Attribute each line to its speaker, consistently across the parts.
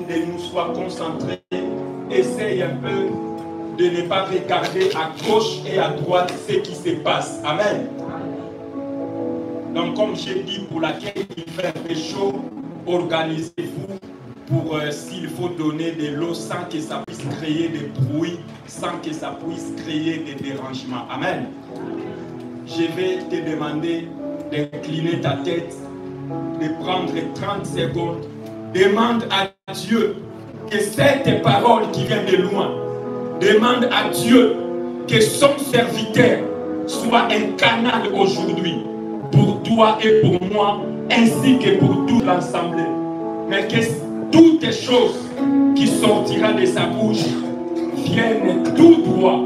Speaker 1: de nous soit concentrés. Essaye un peu de ne pas regarder à gauche et à droite ce qui se passe. Amen. Donc comme j'ai dit, pour laquelle il fait un peu chaud, organisez-vous pour s'il faut donner de l'eau sans que ça puisse créer des bruits, sans que ça puisse créer des dérangements. Amen. Je vais te demander d'incliner ta tête, de prendre 30 secondes. Demande à Dieu que cette parole qui vient de loin, demande à Dieu que son serviteur soit un canal aujourd'hui pour toi et pour moi, ainsi que pour tout l'assemblée. Mais que toutes les choses qui sortiront de sa bouche viennent tout droit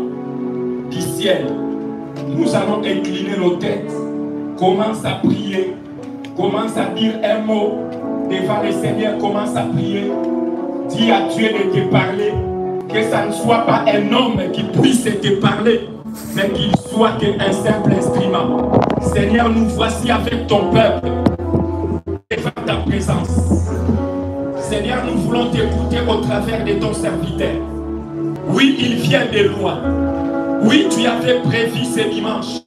Speaker 1: du ciel. Nous allons incliner nos têtes. Commence à prier. Commence à dire un mot devant le Seigneur. Commence à prier. Dis à Dieu de te parler. Que ça ne soit pas un homme qui puisse te parler, mais qu'il soit qu'un simple instrument. Seigneur, nous voici avec ton peuple devant ta présence. Seigneur, nous voulons t'écouter au travers de ton serviteur. Oui, il vient de loin. Oui, tu avais prévu ce dimanche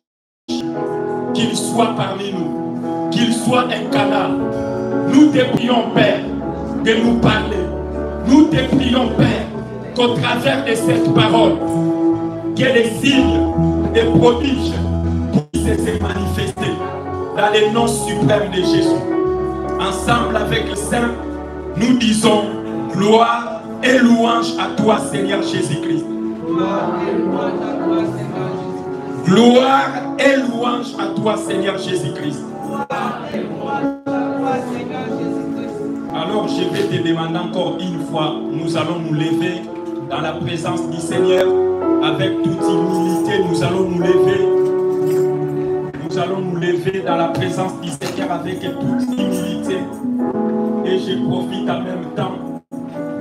Speaker 1: qu'il soit parmi nous, qu'il soit un canal. Nous te prions, Père, de nous parler. Nous te prions, Père, qu'au travers de cette parole, que les signes, les prodiges puissent se manifester dans le nom suprême de Jésus. Ensemble avec le Saint, nous disons gloire et louange à toi, Seigneur Jésus-Christ. Gloire et louange à toi, Seigneur Jésus-Christ. Alors je vais te demander encore une fois, nous allons nous lever dans la présence du Seigneur avec toute humilité. Nous allons nous lever. Nous allons nous lever dans la présence du Seigneur avec toute humilité. Et je profite en même temps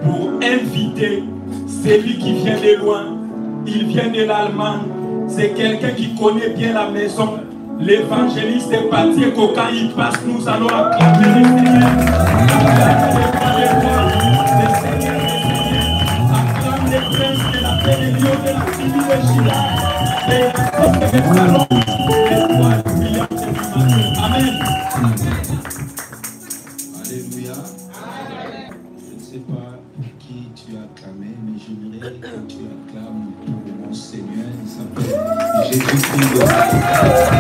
Speaker 1: pour inviter celui qui vient de loin. Il vient de l'Allemagne. C'est quelqu'un qui connaît bien la maison. L'évangéliste est parti et quand il passe, nous allons acclamer le Seigneur. Acclamer le Seigneur. Acclamer les princes de la paix, les lions de la tribu de Juda. Et les salons, les toits brillantes du matin. Amen.
Speaker 2: Alléluia. Je ne sais pas pour qui tu as acclamé, mais j'aimerais que tu acclames pour mon Seigneur. Il s'appelle Jésus-Christ.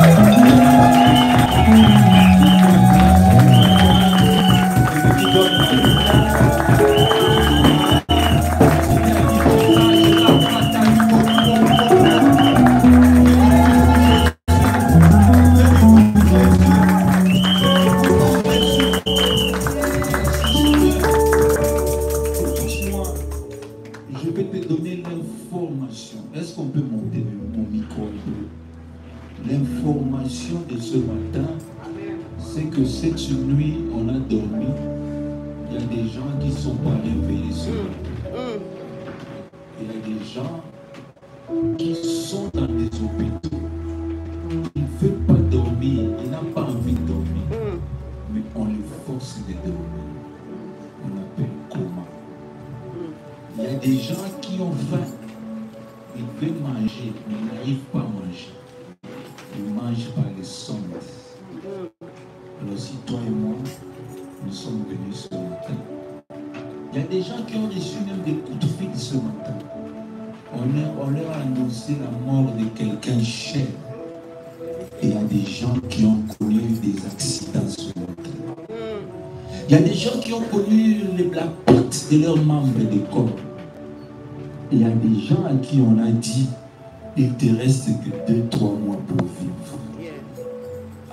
Speaker 2: Je vais te donner l'information. Est-ce qu'on peut monter mon micro? L'information de ce matin, c'est que cette nuit, on a dormi. Il y a des gens qui ne sont pas réveillés ce matin. Il y a des gens qui sont dans des hôpitaux. Ils ne veulent pas dormir. Ils n'ont pas envie de dormir. Mais on les force de dormir. On appelle coma. Il y a des gens qui ont faim. Ils veulent manger, mais ils n'arrivent pas à manger. Ils mangent par les sondes. Alors si toi et moi, nous sommes venus ce matin, il y a des gens qui ont reçu même des coups de fil ce matin. On leur a annoncé la mort de quelqu'un cher. Et il y a des gens qui ont connu des accidents ce matin. Il y a des gens qui ont connu la perte de leurs membres de corps. Il y a des gens à qui on a dit, il te reste que 2-3 mois pour vivre.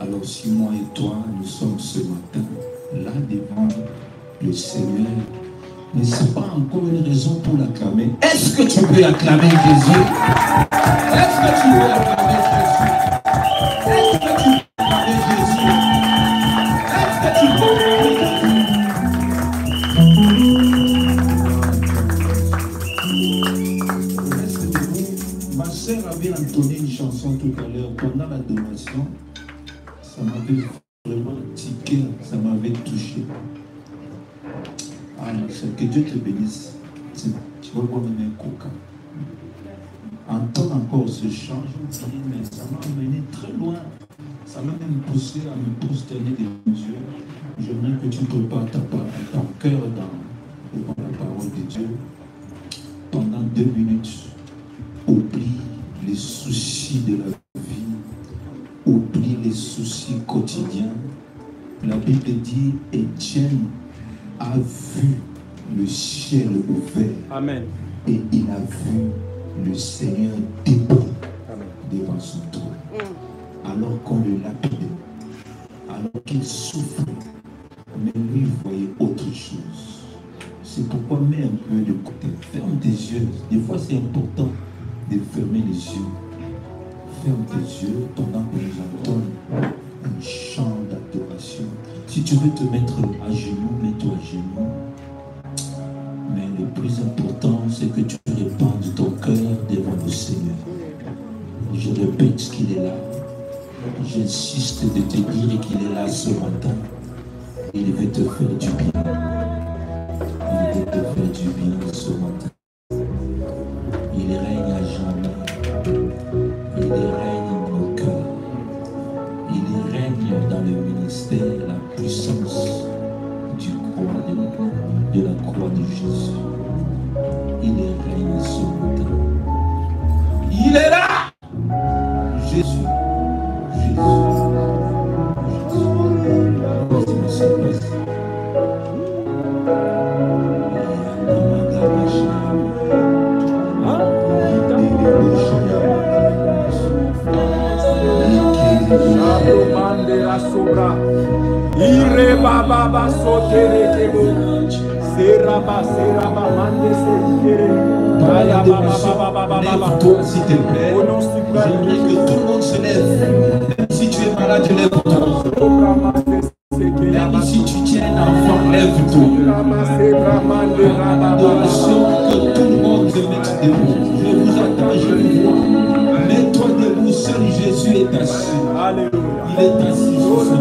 Speaker 2: Alors si moi et toi, nous sommes ce matin, là devant le Seigneur, mais ce n'est pas encore une raison pour l'acclamer. Est-ce que tu peux acclamer Jésus? Est-ce que tu peux acclamer Jésus? Est-ce que tu peux acclamer Jésus? Est-ce que tu peux acclamer Jésus? Ma soeur avait entonné une chanson tout à l'heure pendant la donation. Ça m'avait vraiment tiqué, ça m'avait touché. Ah, ce que Dieu te bénisse. Tu vas voir même un coca. Entendre encore ce chant, je me dis, mais ça m'a amené très loin. Ça m'a même poussé à me prosterner des yeux. J'aimerais que tu prépares ton cœur devant la parole de Dieu. Pendant 2 minutes, oublie les soucis de la vie, oublie les soucis quotidiens. La Bible dit, Étienne a vu le ciel ouvert.
Speaker 1: Amen.
Speaker 2: Et il a vu le Seigneur debout devant son trône. Alors qu'on le lapidait, alors qu'il souffrait, mais lui voyait autre chose. C'est pourquoi mets un peu de côté, ferme tes yeux. Des fois c'est important de fermer les yeux. Ferme tes yeux pendant que nous entendons un chant d'adoration. Si tu veux te mettre à genoux, mets-toi à genoux. Mais le plus important, c'est que tu répandes ton cœur devant le Seigneur. Je répète qu'il est là. J'insiste de te dire qu'il est là ce matin. Il veut te faire du bien. Il veut te faire du bien ce matin. Il règne à jamais. Il règne dans nos cœurs. Il règne dans le ministère, la puissance de la croix de Jésus. Il règne ce matin. Il est là! Jésus. Lève-toi s'il te plaît. J'aimerais que tout le monde se lève. Même si tu es malade, lève-toi. Même si tu tiens un enfant, lève-toi. Adoration, que tout le monde se mette debout. Je vous attends, je vous vois. Mets-toi debout, seul Jésus est assis. Il est assis sur son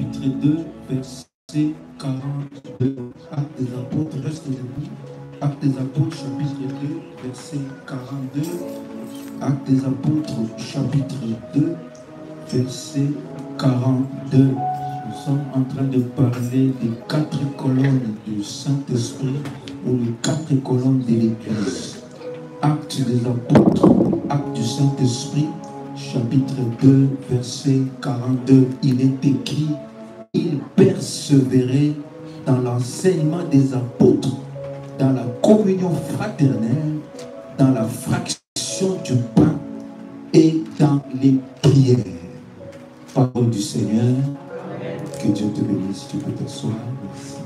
Speaker 2: chapitre 2, verset 42. Actes des apôtres, reste debout. Actes des apôtres, chapitre 2, verset 42. Actes des apôtres, chapitre 2, verset 42. Nous sommes en train de parler des 4 colonnes du Saint-Esprit ou les 4 colonnes de l'Église. Actes des apôtres, actes du Saint-Esprit, chapitre 2, verset 42. Il est écrit, il persévérait dans l'enseignement des apôtres, dans la communion fraternelle, dans la fraction du pain et dans les prières. Parole du Seigneur. Que Dieu te bénisse. Tu peux t'asseoir. Merci.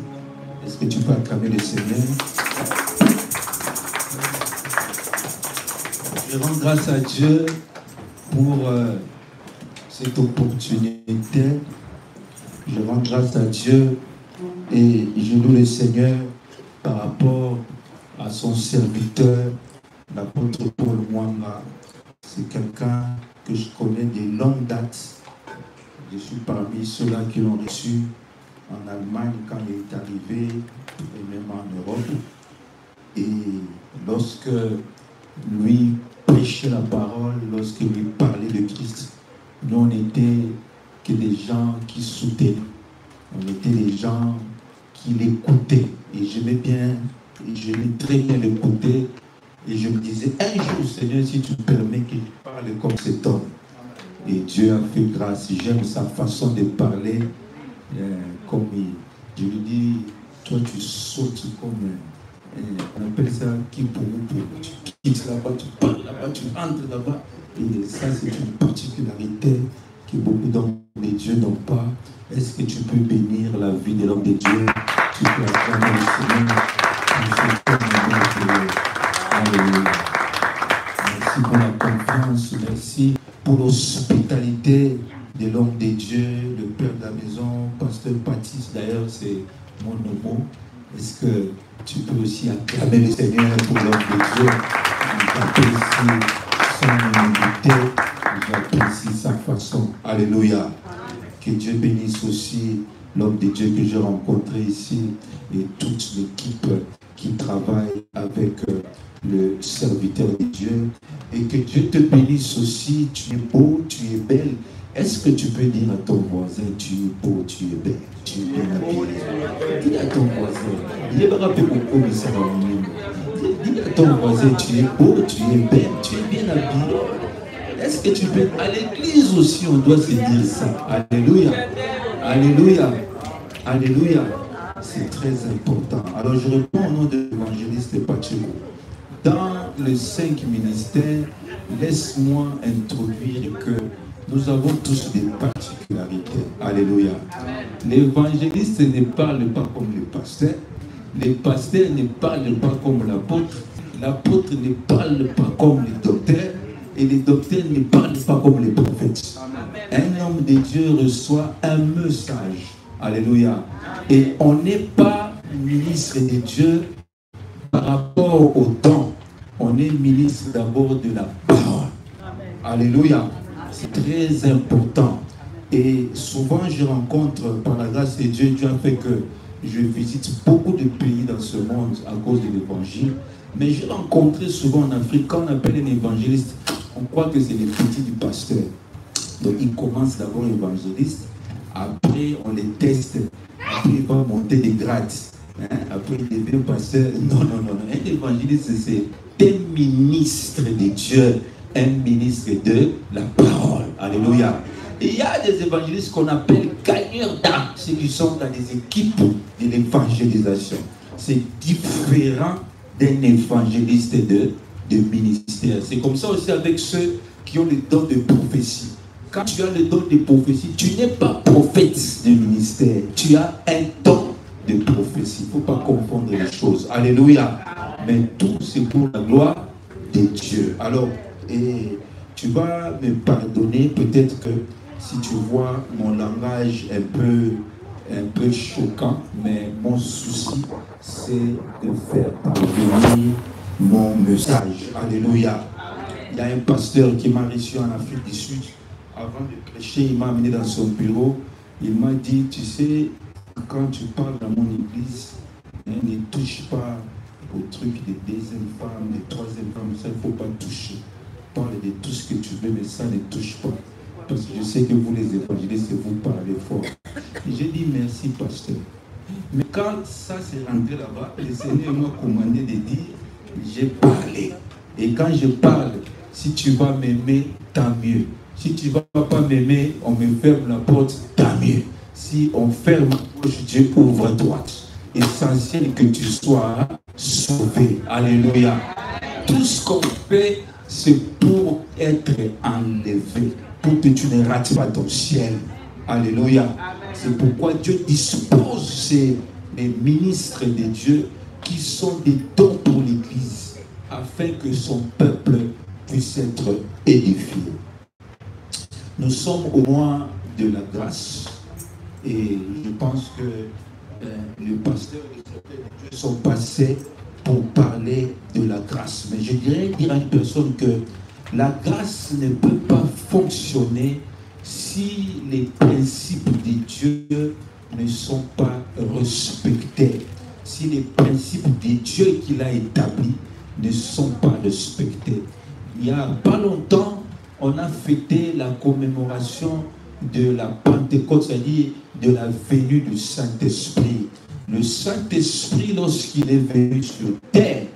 Speaker 2: Est-ce que tu peux acclamer le Seigneur? Je rends grâce à Dieu pour cette opportunité. Je rends grâce à Dieu et je loue le Seigneur par rapport à son serviteur, l'apôtre Paul Mwanga. C'est quelqu'un que je connais de longue date. Je suis parmi ceux-là qui l'ont reçu en Allemagne quand il est arrivé, et même en Europe. Et lorsque lui prêchait la parole, lorsqu'il lui parlait de Christ, nous on n'était que des gens qui soutenaient. On était des gens qui l'écoutaient. Et j'aimais bien, et je l'aimais très bien l'écouter. Et je me disais, un jour Seigneur, si tu permets qu'il parle comme cet homme. Et Dieu a fait grâce. J'aime sa façon de parler. Comme je lui dis, toi tu sautes comme, on appelle ça qui pour. Tu quittes là-bas, tu parles là-bas, tu entres là-bas. Et ça c'est une particularité que beaucoup d'hommes de Dieu n'ont pas. Est-ce que tu peux bénir la vie de l'homme de Dieu? Tu peux acclamer le Seigneur. Merci pour la confiance. Merci pour l'hospitalité de l'homme de Dieu, le père de la maison, pasteur Baptiste, d'ailleurs c'est mon nom. Est-ce que tu peux aussi acclamer le Seigneur pour l'homme de Dieu? J'apprécie son humilité, j'apprécie sa façon. Alléluia. Que Dieu bénisse aussi l'homme de Dieu que j'ai rencontré ici et toute l'équipe qui travaille avec le serviteur de Dieu. Et que Dieu te bénisse aussi. Tu es beau, tu es belle. Est-ce que tu peux dire à ton voisin, tu es beau, tu es belle, tu es bien habillé? Dis à ton voisin. Dis à ton voisin, tu es beau, tu es belle, tu es bien habillé. Est-ce que tu peux? À l'église aussi, on doit se dire ça. Alléluia. Alléluia. Alléluia. C'est très important. Alors je réponds au nom de l'évangéliste Pacheco. Dans les 5 ministères, laisse-moi introduire que nous avons tous des particularités. Alléluia. L'évangéliste ne parle pas comme le pasteur. Les pasteurs ne parlent pas comme l'apôtre. L'apôtre ne parle pas comme le docteur. Et les docteurs ne parlent pas comme les prophètes. Un homme de Dieu reçoit un message. Alléluia. Et on n'est pas ministre de Dieu par rapport au don. On est ministre d'abord de la parole. Alléluia. C'est très important. Et souvent je rencontre, par la grâce de Dieu, Dieu a fait que je visite beaucoup de pays dans ce monde à cause de l'évangile. Mais j'ai rencontré souvent en Afrique, quand on appelle un évangéliste, on croit que c'est les petits du pasteur. Donc il commence d'abord évangéliste, après on les teste, après il va monter des grades. Après il devient pasteur. Non. Un évangéliste, c'est un ministre de Dieu, un ministre de la parole. Alléluia. Et il y a des évangélistes qu'on appelle gagneurs d'âme, ceux qui sont dans des équipes de l'évangélisation. C'est différent d'un évangéliste de ministère. C'est comme ça aussi avec ceux qui ont le don de prophétie. Quand tu as le don de prophétie, tu n'es pas prophète de ministère. Tu as un don de prophétie. Il ne faut pas confondre les choses. Alléluia. Mais tout c'est pour la gloire de Dieu. Alors, et tu vas me pardonner peut-être que si tu vois mon langage un peu choquant, mais mon souci, c'est de faire parvenir mon message. Alléluia. Il y a un pasteur qui m'a reçu en Afrique du Sud. Avant de prêcher, il m'a amené dans son bureau Il m'a dit, tu sais, quand tu parles dans mon église, ne touche pas au truc des deuxième femmes, des troisième femmes, ça il ne faut pas toucher. Parle de tout ce que tu veux, mais ça ne touche pas. Parce que je sais que vous les évangélistes, vous parlez fort. J'ai dit merci, pasteur. Mais quand ça s'est rentré là-bas, le Seigneur m'a commandé de dire, j'ai parlé. Et quand je parle, si tu vas m'aimer, tant mieux. Si tu ne vas pas m'aimer, on me ferme la porte, tant mieux. Si on ferme la bouche, Dieu ouvre à droite. Essentiel que tu sois sauvé. Alléluia. Tout ce qu'on fait, c'est pour être enlevé, pour que tu ne rates pas ton ciel. Alléluia. C'est pourquoi Dieu dispose les ministres de Dieu qui sont des dons pour l'Église, afin que son peuple puisse être édifié. Nous sommes au mois de la grâce et je pense que les pasteurs et les Dieu sont passés pour parler de la grâce. Mais je dirais dire à une personne que la grâce ne peut pas fonctionner si les principes de Dieu ne sont pas respectés. Si les principes de Dieu qu'il a établis ne sont pas respectés. Il n'y a pas longtemps, on a fêté la commémoration de la Pentecôte, c'est-à-dire de la venue du Saint-Esprit. Le Saint-Esprit, lorsqu'il est venu sur terre,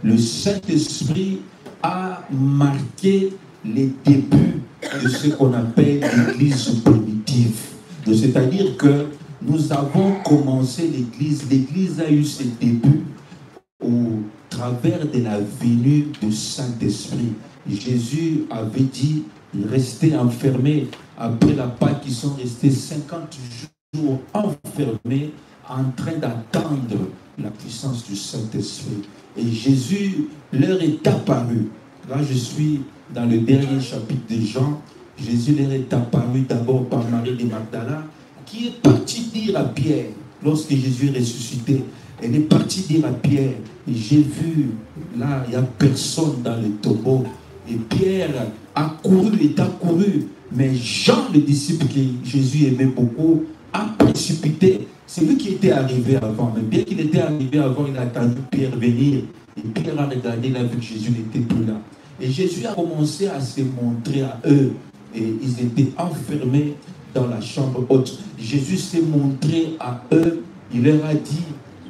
Speaker 2: le Saint-Esprit a marqué les débuts de ce qu'on appelle l'Église primitive. C'est-à-dire que nous avons commencé l'Église. L'Église a eu ses débuts au travers de la venue du Saint-Esprit. Jésus avait dit, restez enfermés. Après la Pâque, ils sont restés 50 jours enfermés en train d'attendre la puissance du Saint-Esprit. Et Jésus leur est apparu. Là, je suis dans le dernier chapitre de Jean. Jésus leur est apparu d'abord par Marie de Magdala, qui est partie dire à Pierre, lorsque Jésus est ressuscité, elle est partie dire à Pierre, j'ai vu, là, il n'y a personne dans le tombeau. Et Pierre a couru, mais Jean, le disciple que Jésus aimait beaucoup, a précipité. C'est lui qui était arrivé avant. Mais bien qu'il était arrivé avant, il a attendu Pierre venir. Et Pierre a regardé, il a vu que Jésus n'était plus là. Et Jésus a commencé à se montrer à eux. Et ils étaient enfermés dans la chambre haute. Jésus s'est montré à eux. Il leur a dit,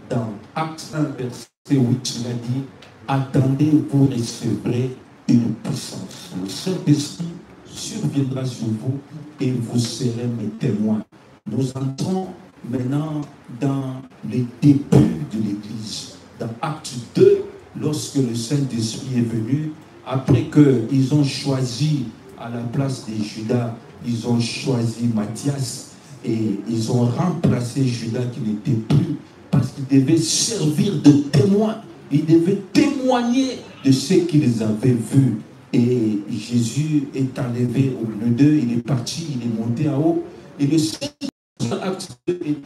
Speaker 2: dans Acte 1, verset 8, il a dit, attendez, vous recevrez une puissance. Le Saint-Esprit surviendra sur vous et vous serez mes témoins. Nous entrons maintenant dans les débuts de l'Église. Dans Acte 2, lorsque le Saint-Esprit est venu, après qu'ils ont choisi à la place de Judas, ils ont choisi Matthias et ils ont remplacé Judas qui n'était plus parce qu'il devait servir de témoin. Il devait témoigner de ce qu'ils avaient vu. Et Jésus est enlevé au milieu d'eux, il est parti, il est monté en haut. Et le Saint-Acte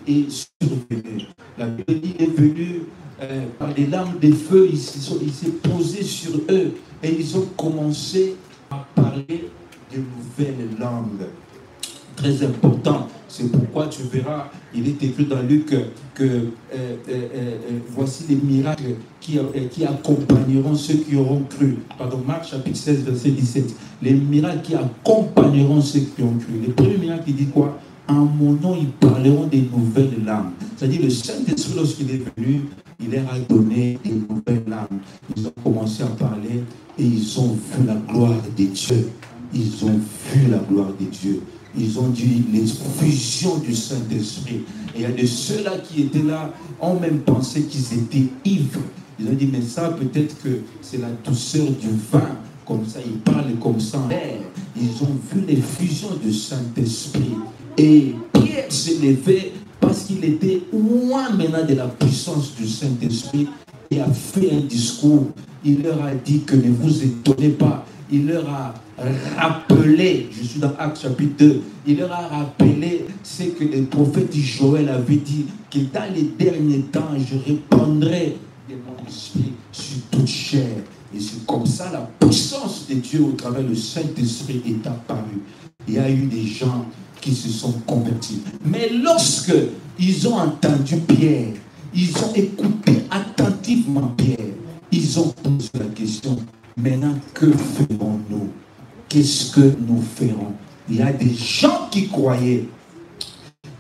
Speaker 2: est survenu. La Bible dit, il est venu par les lames de feu, il s'est posé sur eux et ils ont commencé à parler de nouvelles langues. Très important. C'est pourquoi tu verras, il est écrit dans Luc que voici les miracles qui accompagneront ceux qui auront cru. Pardon, Marc chapitre 16, verset 17. Les miracles qui accompagneront ceux qui ont cru. Le premier miracle, il dit quoi? En mon nom, ils parleront des nouvelles langues. C'est-à-dire le Saint-Esprit, lorsqu'il est venu, il leur a donné des nouvelles langues. Ils ont commencé à parler et ils ont vu la gloire de Dieu. Ils ont vu la gloire de Dieu. Ils ont dit l'effusion du Saint-Esprit. Et il y a de ceux-là qui étaient là, ont même pensé qu'ils étaient ivres. Ils ont dit, mais ça, peut-être que c'est la douceur du vin. Comme ça, ils parlent comme ça en l'air. Ils ont vu l'effusion du Saint-Esprit. Et Pierre s'est levé parce qu'il était loin maintenant de la puissance du Saint-Esprit et a fait un discours. Il leur a dit que ne vous étonnez pas. Il leur a rappelé, je suis dans Acte chapitre 2, il leur a rappelé ce que le prophète Joël avait dit, que dans les derniers temps, je répandrai de mon esprit sur toute chair. Et c'est comme ça la puissance de Dieu au travers du Saint-Esprit est apparue. Il y a eu des gens qui se sont convertis. Mais lorsque ils ont entendu Pierre, ils ont écouté attentivement Pierre, ils ont posé la question, maintenant que ferons-nous? Qu'est-ce que nous ferons? Il y a des gens qui croyaient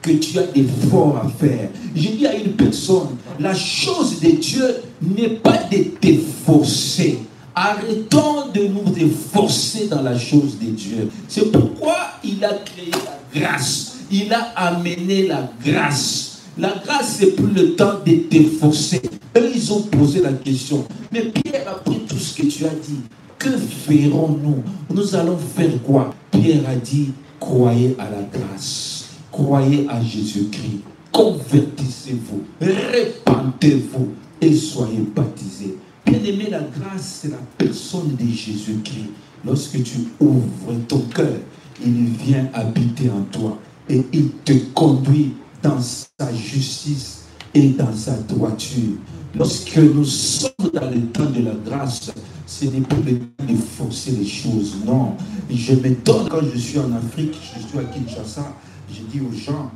Speaker 2: que tu as des efforts à faire. J'ai dit à une personne, la chose de Dieu n'est pas de te forcer. Arrêtons de nous efforcer dans la chose de Dieu. C'est pourquoi il a créé la grâce. Il a amené la grâce. La grâce, c'est plus le temps de t'efforcer. Eux, ils ont posé la question. Mais Pierre, après tout ce que tu as dit, que ferons-nous? Nous allons faire quoi? Pierre a dit, croyez à la grâce. Croyez à Jésus-Christ. Convertissez-vous. Répentez-vous et soyez baptisés. Bien-aimé, la grâce, c'est la personne de Jésus-Christ. Lorsque tu ouvres ton cœur, il vient habiter en toi et il te conduit dans sa justice et dans sa droiture. Lorsque nous sommes dans le temps de la grâce, ce n'est plus le temps de forcer les choses. Non, je m'étonne quand je suis en Afrique, je suis à Kinshasa, je dis aux gens,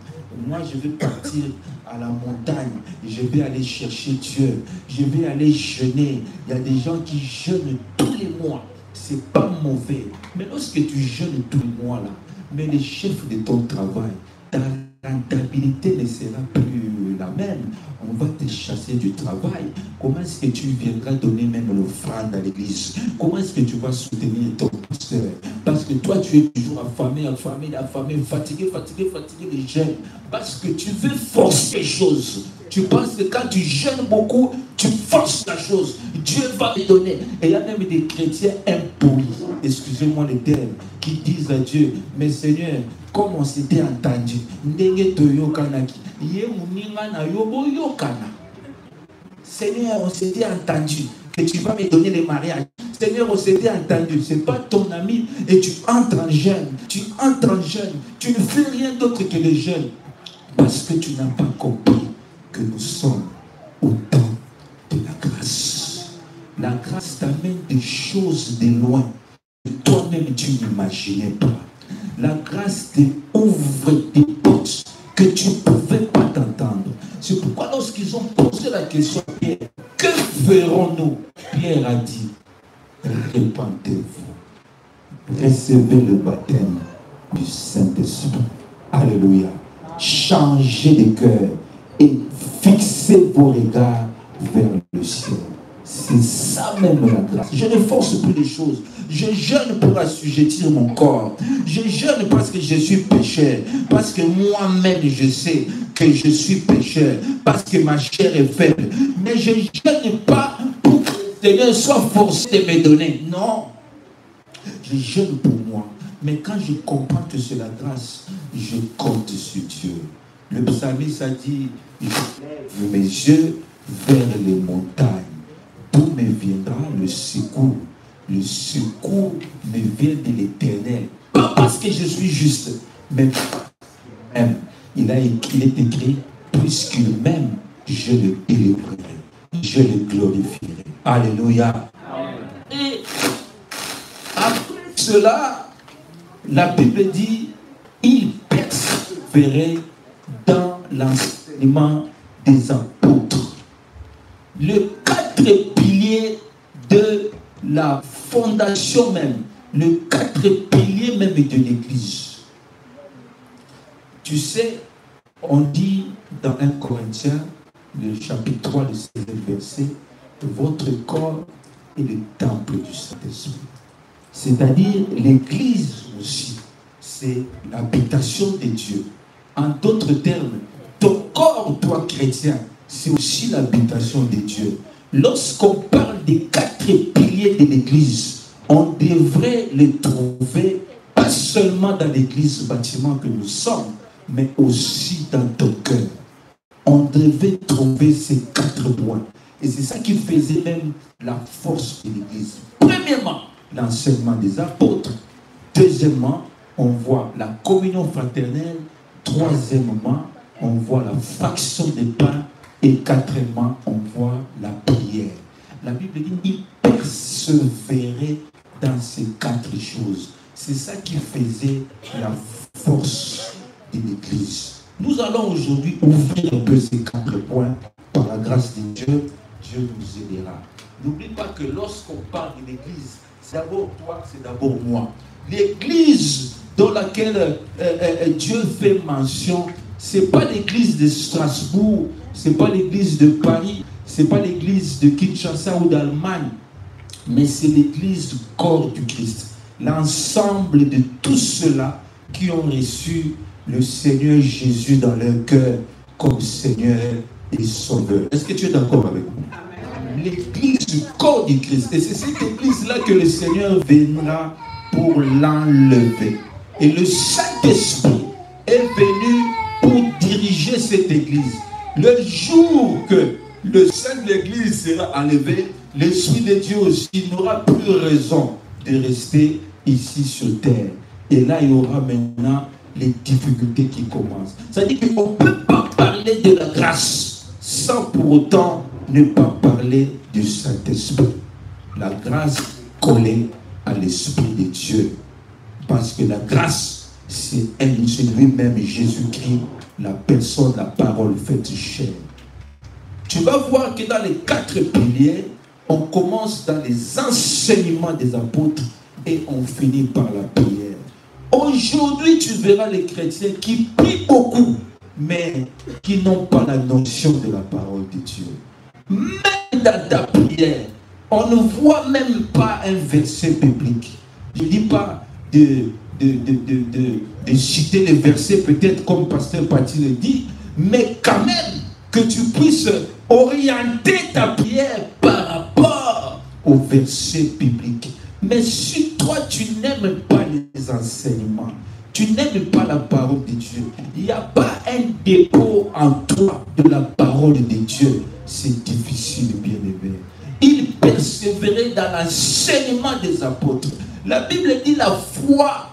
Speaker 2: moi je vais partir à la montagne, je vais aller chercher Dieu, je vais aller jeûner. Il y a des gens qui jeûnent tous les mois, c'est pas mauvais. Mais lorsque tu jeûnes tous les mois là, mais le chef de ton travail, ta rentabilité ne sera plus la même. On va te chasser du travail. Comment est-ce que tu viendras donner même l'offrande à l'église? Comment est-ce que tu vas soutenir ton pasteur? Parce que toi, tu es toujours affamé, fatigué les jeunes. Parce que tu veux forcer les choses. Tu penses que quand tu jeûnes beaucoup, tu forces la chose. Dieu va te donner. Et il y a même des chrétiens impolis, excusez-moi les termes, qui disent à Dieu, mais Seigneur, comme on s'était entendu, Seigneur, on s'était entendu que tu vas me donner les mariages. Seigneur, on s'était entendu, ce n'est pas ton ami et tu entres en jeûne. Tu ne fais rien d'autre que le jeûne. Parce que tu n'as pas compris que nous sommes au temps de la grâce. La grâce t'amène des choses de loin que toi-même tu n'imaginais pas. La grâce t'ouvre des portes que tu ne pouvais pas t'entendre. C'est pourquoi lorsqu'ils ont posé la question à Pierre, que ferons-nous? Pierre a dit, répentez-vous. Recevez le baptême du Saint-Esprit. Alléluia. Changez de cœur et fixez vos regards vers le ciel. C'est ça même la grâce. Je ne force plus les choses. Je jeûne pour assujettir mon corps. Je jeûne parce que je suis pécheur. Parce que moi-même je sais que je suis pécheur. Parce que ma chair est faible. Mais je ne jeûne pas pour que le Seigneur soit forcé de me donner. Non. Je jeûne pour moi. Mais quand je comprends que c'est la grâce, je compte sur Dieu. Le psalmiste a dit, je lève mes yeux vers les montagnes. D'où me viendra le secours? Le secours me vient de l'Éternel. Pas parce que je suis juste, mais même. Il est écrit, puisqu'il m'aime, je le élèverai, je le glorifierai. Alléluia. Et après cela, la Bible dit, il persévérait dans l'enseignement des apôtres. Les 4 piliers de la fondation même, les 4 piliers même de l'Église. Tu sais, on dit dans 1 Corinthiens, le chapitre 3, le 16e verset, votre corps est le temple du Saint-Esprit. C'est-à-dire l'Église aussi, c'est l'habitation de Dieu. En d'autres termes, ton corps, toi chrétien, c'est aussi l'habitation de Dieu. Lorsqu'on parle des 4 piliers de l'Église, on devrait les trouver pas seulement dans l'Église bâtiment que nous sommes, mais aussi dans ton cœur. On devait trouver ces 4 points. Et c'est ça qui faisait même la force de l'Église. Premièrement, l'enseignement des apôtres. Deuxièmement, on voit la communion fraternelle. Troisièmement, on voit la fraction des pains. Et quatrièmement, on voit la prière. La Bible dit qu'il persévérait dans ces 4 choses. C'est ça qui faisait la force ouvrir un peu ces 4 points. Par la grâce de Dieu, Dieu nous aidera. N'oublie pas que lorsqu'on parle de l'église, c'est d'abord toi, c'est d'abord moi. L'église dans laquelle Dieu fait mention, ce n'est pas l'église de Strasbourg, ce n'est pas l'église de Paris, ce n'est pas l'église de Kinshasa ou d'Allemagne, mais c'est l'église du corps du Christ. L'ensemble de tous ceux-là qui ont reçu le Seigneur Jésus dans leur cœur comme Seigneur et Sauveur. Est-ce que tu es d'accord avec moi? L'église du corps du Christ. Et c'est cette église-là que le Seigneur viendra pour l'enlever. Et le Saint-Esprit est venu pour diriger cette église. Le jour que le sein de l'église sera enlevé, l'Esprit de Dieu aussi n'aura plus raison de rester ici sur terre. Et là, il y aura maintenant les difficultés qui commencent. C'est-à-dire qu'on ne peut pas parler de la grâce sans pour autant ne pas parler du Saint-Esprit. La grâce collée à l'Esprit de Dieu. Parce que la grâce, c'est lui-même, Jésus-Christ, la personne, la parole faite chair. Tu vas voir que dans les 4 piliers, on commence dans les enseignements des apôtres et on finit par la prière. Aujourd'hui, tu verras les chrétiens qui prient beaucoup, mais qui n'ont pas la notion de la parole de Dieu. Même dans ta prière, on ne voit même pas un verset biblique. Je ne dis pas de citer les versets peut-être comme Pasteur Paty le dit, mais quand même que tu puisses orienter ta prière par rapport aux versets bibliques. Mais si toi tu n'aimes pas les enseignements, tu n'aimes pas la parole de Dieu, il n'y a pas un dépôt en toi de la parole de Dieu, c'est difficile, bien aimé. Il persévérait dans l'enseignement des apôtres. La Bible dit la foi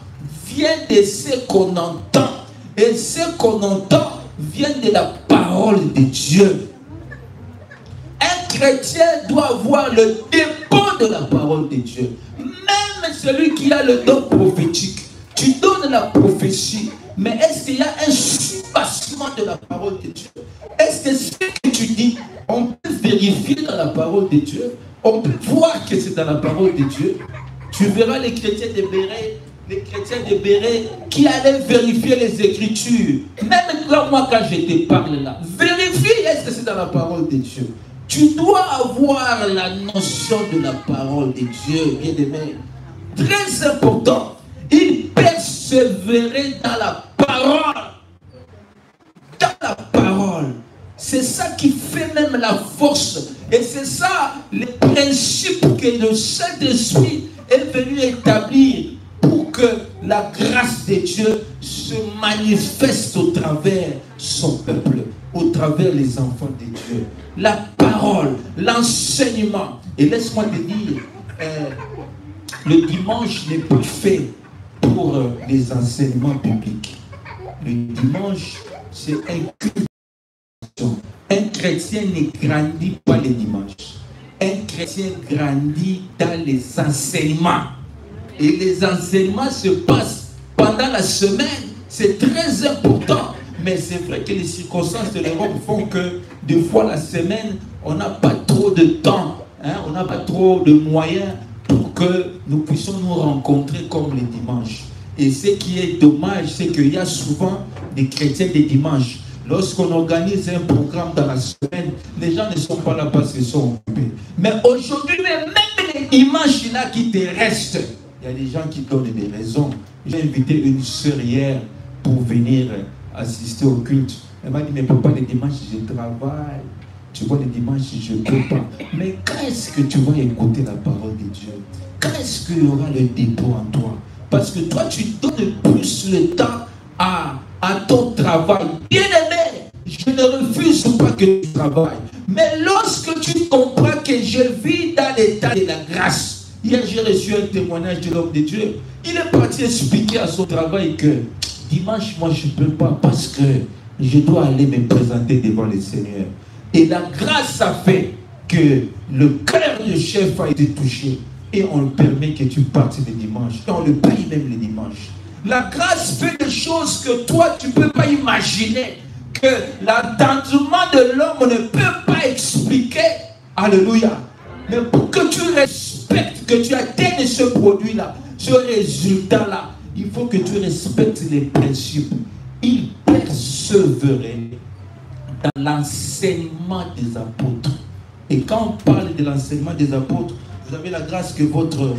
Speaker 2: vient de ce qu'on entend. Et ce qu'on entend vient de la parole de Dieu. Un chrétien doit avoir le dépôt de la parole de Dieu. Même celui qui a le don prophétique, tu donnes la prophétie, mais est-ce qu'il y a un soubassement de la parole de Dieu? Est-ce que ce que tu dis, on peut vérifier dans la parole de Dieu? On peut voir que c'est dans la parole de Dieu. Tu verras les chrétiens de Béret, qui allaient vérifier les Écritures. Même moi, quand je te parle là, vérifie est-ce que c'est dans la parole de Dieu. Tu dois avoir la notion de la parole de Dieu, bien aimé. Très important. Il persévérait dans la parole. Dans la parole. C'est ça qui fait même la force. Et c'est ça, les principes que le Saint-Esprit est venu établir pour que la grâce de Dieu se manifeste au travers son peuple, au travers les enfants de Dieu. La parole, l'enseignement. Et laisse-moi te dire, le dimanche n'est pas fait pour les enseignements bibliques. Le dimanche, c'est un culte. Un chrétien ne grandit pas les dimanches. Un chrétien grandit dans les enseignements. Et les enseignements se passent pendant la semaine. C'est très important. Mais c'est vrai que les circonstances de l'Europe font que des fois la semaine, on n'a pas trop de temps. On n'a pas trop de moyens pour que nous puissions nous rencontrer comme les dimanches. Et ce qui est dommage, c'est qu'il y a souvent des chrétiens des dimanches. Lorsqu'on organise un programme dans la semaine, les gens ne sont pas là parce qu'ils sont occupés. Mais aujourd'hui, même les dimanches là qui te restent, il y a des gens qui donnent des raisons. J'ai invité une sœur hier pour venir assister au culte. Elle m'a dit, mais papa, les dimanches, je travaille. Tu vois, les dimanches, je ne peux pas. Mais quand est-ce que tu vas écouter la parole de Dieu? Quand est-ce qu'il y aura le dépôt en toi? Parce que toi, tu donnes plus le temps à ton travail. Bien aimé, je ne refuse pas que tu travailles. Mais lorsque tu comprends que je vis dans l'état de la grâce. Hier, j'ai reçu un témoignage de l'homme de Dieu. Il est parti expliquer à son travail que dimanche, moi, je ne peux pas parce que je dois aller me présenter devant le Seigneur. Et la grâce a fait que le cœur du chef a été touché. Et on le permet que tu partes le dimanche. Et on le paye même le dimanche. La grâce fait des choses que toi, tu ne peux pas imaginer. que l'entendement de l'homme ne peut pas expliquer. Alléluia. Mais pour que tu respectes, que tu atteignes ce produit-là, ce résultat-là, il faut que tu respectes les principes. Il persévérait dans l'enseignement des apôtres. Et quand on parle de l'enseignement des apôtres, vous avez la grâce que votre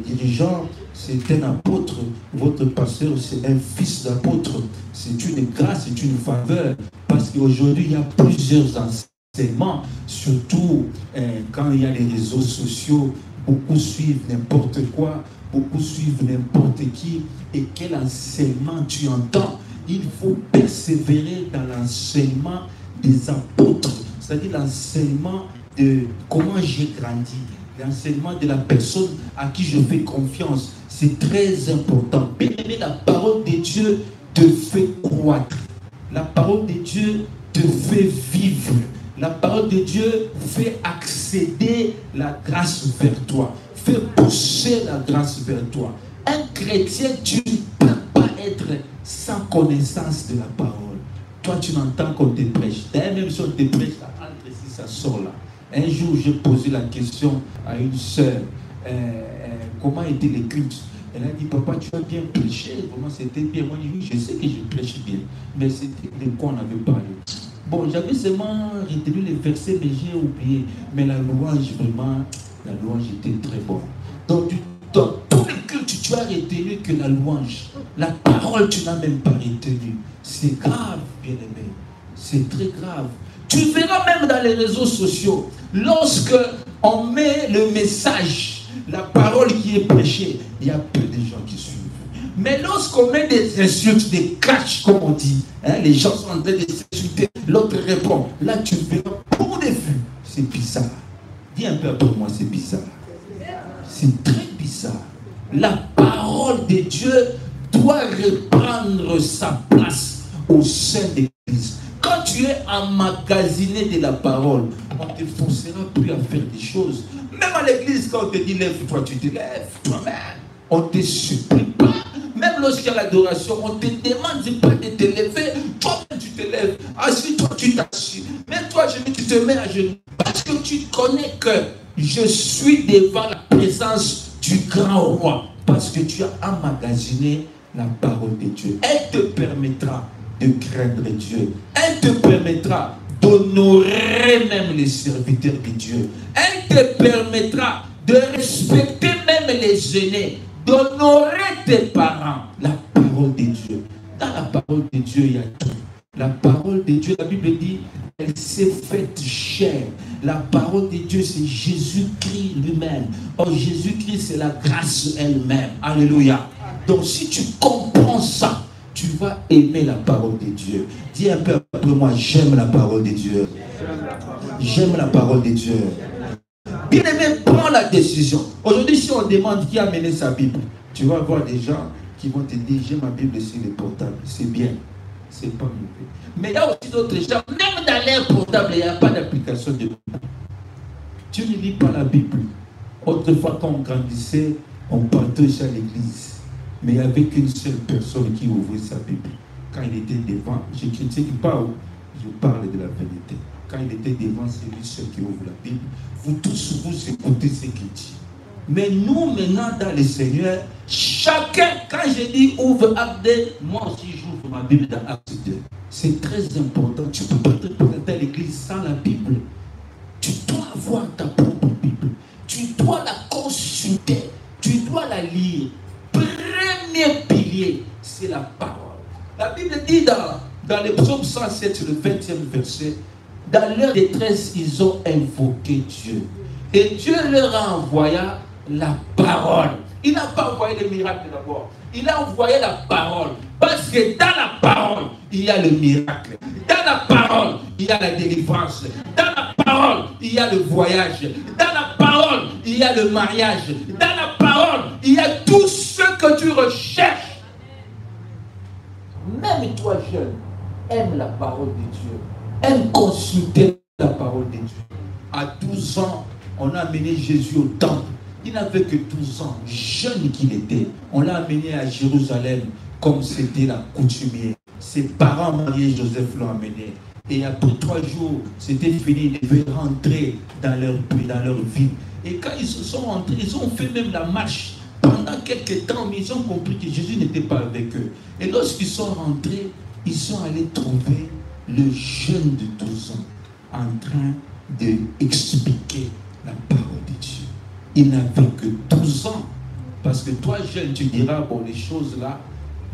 Speaker 2: dirigeant, c'est un apôtre, votre pasteur, c'est un fils d'apôtre. C'est une grâce, c'est une faveur. Parce qu'aujourd'hui, il y a plusieurs enseignements, surtout quand il y a les réseaux sociaux, beaucoup suivent n'importe quoi, beaucoup suivent n'importe qui. Et quel enseignement tu entends? Il faut persévérer dans l'enseignement des apôtres, c'est-à-dire l'enseignement de comment j'ai grandi, l'enseignement de la personne à qui je fais confiance. C'est très important. Bien aimé, la parole de Dieu te fait croître. La parole de Dieu te fait vivre. La parole de Dieu fait accéder la grâce vers toi, fait pousser la grâce vers toi. Un chrétien, tu ne peux pas être sans connaissance de la parole. Toi, tu n'entends qu'on te prêche. D'ailleurs, même si on te prêche, ça entre ici, ça sort là. Un jour, j'ai posé la question à une sœur, comment étaient les cultes? Elle a dit, papa, tu as bien prêché. Vraiment, c'était bien. Moi, j'ai dit, je sais que je prêche bien, mais c'était de quoi on avait parlé. Bon, j'avais seulement retenu les versets, mais j'ai oublié. Mais la louange, vraiment, la louange était très bonne. Donc, dans tous les cultes, tu as retenu que la louange. La parole, tu n'as même pas retenu. C'est grave, bien-aimé. C'est très grave. Tu verras même dans les réseaux sociaux, lorsque on met le message, la parole qui est prêchée, il y a peu de gens qui suivent. Mais lorsqu'on met des insultes, des clashs, comme on dit, hein, les gens sont en train de s'insulter, l'autre répond. Là, tu verras pour des vues. C'est bizarre. Dis un peu après moi, c'est bizarre. C'est très bizarre. La parole de Dieu doit reprendre sa place au sein de l'Église. Quand tu es emmagasiné de la parole, on ne te forcera plus à faire des choses. Même à l'église, quand on te dit lève-toi, tu te lèves toi-même. On ne te supplie pas. Même lorsqu'il y a l'adoration, on te demande pas de te lever. Toi-même, tu te lèves. Assis-toi, tu t'assis. Mais toi, tu te mets à genoux. Parce que tu connais que je suis devant la présence du grand roi. Parce que tu as emmagasiné la parole de Dieu. Elle te permettra de craindre Dieu. Elle te permettra d'honorer même les serviteurs de Dieu. Elle te permettra de respecter même les aînés, d'honorer tes parents. La parole de Dieu. Dans la parole de Dieu, il y a tout. La parole de Dieu, la Bible dit, elle s'est faite chair. La parole de Dieu, c'est Jésus-Christ lui-même. Or, Jésus-Christ, c'est la grâce elle-même. Alléluia. Donc, si tu comprends ça, tu vas aimer la parole de Dieu. Dis un peu après moi, j'aime la parole de Dieu. J'aime la parole de Dieu. Bien aimé, prends la décision. Aujourd'hui, si on demande qui a amené sa Bible, tu vas voir des gens qui vont te dire, j'ai ma Bible sur le portable. C'est bien. C'est pas mauvais. Mais il y a aussi d'autres gens, même dans leur portable, il n'y a pas d'application de Bible. Tu ne lis pas la Bible. Autrefois, quand on grandissait, on partait à l'église. Mais il n'y avait qu'une seule personne qui ouvrait sa Bible. Quand il était devant, je ne critique pas, je parle de la vérité. Quand il était devant, c'est lui seul qui ouvre la Bible. Vous tous, vous écoutez ce qu'il dit. Mais nous, maintenant, dans le Seigneur, chacun, quand je dis ouvre Acte 2, moi aussi j'ouvre ma Bible dans Acte 2. C'est très important. Tu ne peux pas te présenter à l'église sans la Bible. Tu dois avoir ta propre Bible. Tu dois la consulter. Tu dois la lire. Premier pilier, c'est la parole. La Bible dit dans le psaume 107, le 20e verset, dans leur détresse, ils ont invoqué Dieu. Et Dieu leur a envoyé la parole. Il n'a pas envoyé les miracles d'abord. Il a envoyé la parole. Parce que dans la parole, il y a le miracle. Dans la parole, il y a la délivrance. Dans la parole, il y a le voyage. Dans la parole, il y a le mariage. Dans la parole, il y a tout ce que tu recherches. Même toi, jeune, aime la parole de Dieu. Aime consulter la parole de Dieu. À 12 ans, on a amené Jésus au temple. Il n'avait que 12 ans, jeune qu'il était. On l'a amené à Jérusalem comme c'était la coutumière. ses parents mariés, Joseph l'ont amené. Et après 3 jours, c'était fini, ils devaient rentrer dans leur ville. Et quand ils se sont rentrés, ils ont fait même la marche. Pendant quelques temps, mais ils ont compris que Jésus n'était pas avec eux. Et lorsqu'ils sont rentrés, ils sont allés trouver le jeune de 12 ans en train d'expliquer la parole de Dieu. Il n'avait que 12 ans. Parce que toi, jeune, tu diras, bon, les choses là,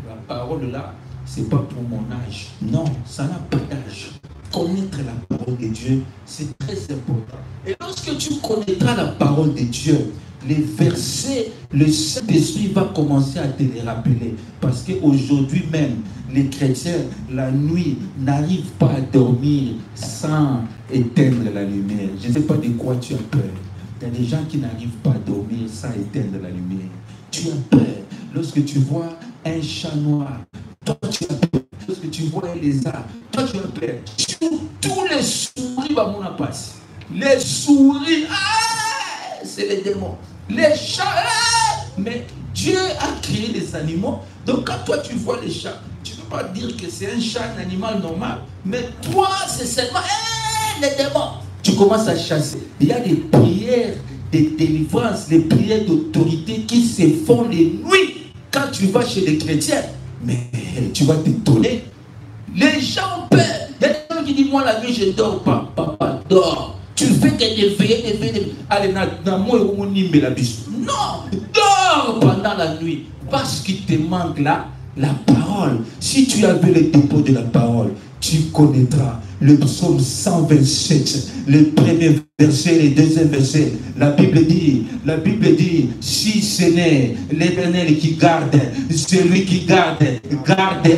Speaker 2: la parole là, c'est pas pour mon âge. Non, ça n'a pas d'âge. Connaître la parole de Dieu, c'est très important. Et lorsque tu connaîtras la parole de Dieu, les versets, le Saint-Esprit va commencer à te les rappeler. Parce qu'aujourd'hui même, les chrétiens, la nuit, n'arrivent pas à dormir sans éteindre la lumière. Je ne sais pas de quoi tu as peur. Il y a des gens qui n'arrivent pas à dormir sans éteindre la lumière. Tu as peur lorsque tu vois un chat noir. Toi, tu as peur. Lorsque tu vois un lézard, toi, tu as peur. Tous les souris, bah, mon passe. Les souris, c'est les démons. Les chats, mais Dieu a créé les animaux. Donc, quand toi, tu vois les chats, tu ne peux pas dire que c'est un chat, un animal normal. Mais toi, c'est seulement les démons. Tu commences à chasser. Il y a des prières de délivrance, des prières d'autorité qui se font les nuits. Quand tu vas chez les chrétiens, mais tu vas t'étonner. Les gens ont peur. Il y a des gens qui disent, moi la nuit je ne dors pas. Papa, dors. Tu fais que des veillées. Allez, non, dors pendant la nuit. Parce qu'il te manque là, la parole. Si tu avais le dépôt de la parole, tu connaîtras le psaume 127, le premier verset, le deuxième verset. La Bible dit, si ce n'est l'Éternel qui garde, celui qui garde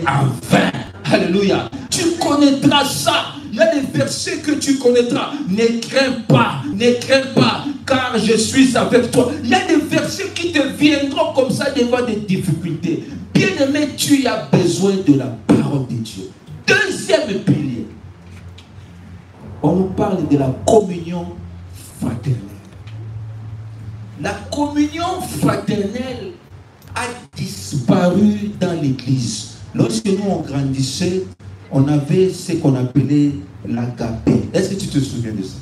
Speaker 2: en vain. Alléluia. Tu connaîtras ça. Il y a des versets que tu connaîtras. Ne crains pas, car je suis avec toi. Il y a des versets qui te viendront comme ça devant des difficultés. Bien-aimé, tu as besoin de la parole de Dieu. Deuxième pilier. On nous parle de la communion fraternelle. La communion fraternelle a disparu dans l'église. Lorsque nous on grandissait, on avait ce qu'on appelait l'agapé. Est-ce que tu te souviens de ça?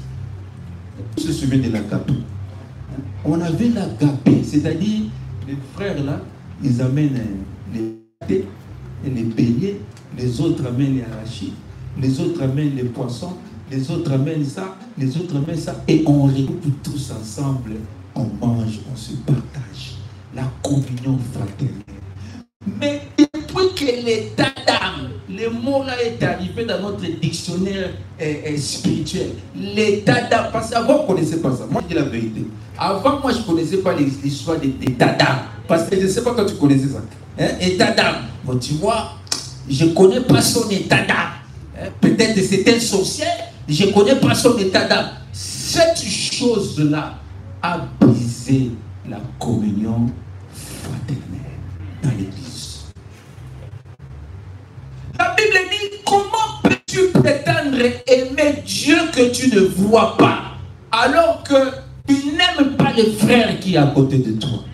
Speaker 2: Tu te souviens de l'agapé? On avait l'agapé, c'est-à-dire les frères là, ils amènent les thés et les beignets, les autres amènent les arachides, les autres amènent les poissons, les autres amènent ça, les autres amènent ça, et on regroupe tous ensemble, on mange, on se partage. La communion fraternelle. Mais depuis que l'état d'âme, le mot là est arrivé dans notre dictionnaire spirituel, l'état d'âme, parce qu'avant on ne connaissait pas ça. Moi je dis la vérité. Avant moi je ne connaissais pas l'histoire d'état d'âme. Parce que je ne sais pas quand tu connaissais ça. État d'âme. Bon tu vois, je ne connais pas son état d'âme. Peut-être que c'est un sorcier, je ne connais pas son état d'âme. Cette chose-là a brisé la communion fraternelle dans l'église. La Bible dit, comment peux-tu prétendre aimer Dieu que tu ne vois pas, alors que tu n'aimes pas le frère qui est à côté de toi?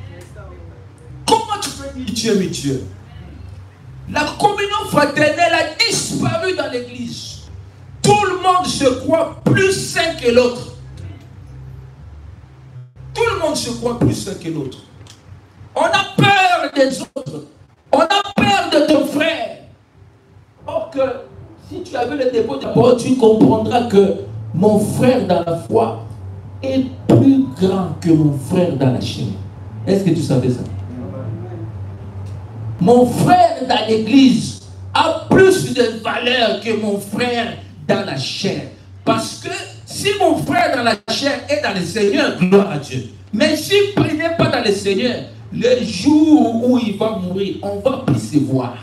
Speaker 2: Comment tu peux dire tu aimes Dieu? La communion fraternelle a disparu dans l'église. Tout le monde se croit plus saint que l'autre. Tout le monde se croit plus saint que l'autre. On a peur des autres. On a peur de ton frère. Or que si tu avais le dépôt de la parole, tu comprendras que mon frère dans la foi est plus grand que mon frère dans la chair. Est-ce que tu savais ça? Mon frère dans l'église a plus de valeur que mon frère dans la chair. Parce que si mon frère dans la chair est dans le Seigneur, gloire à Dieu. Mais s'il n'est pas dans le Seigneur, le jour où il va mourir, on va plus se voir.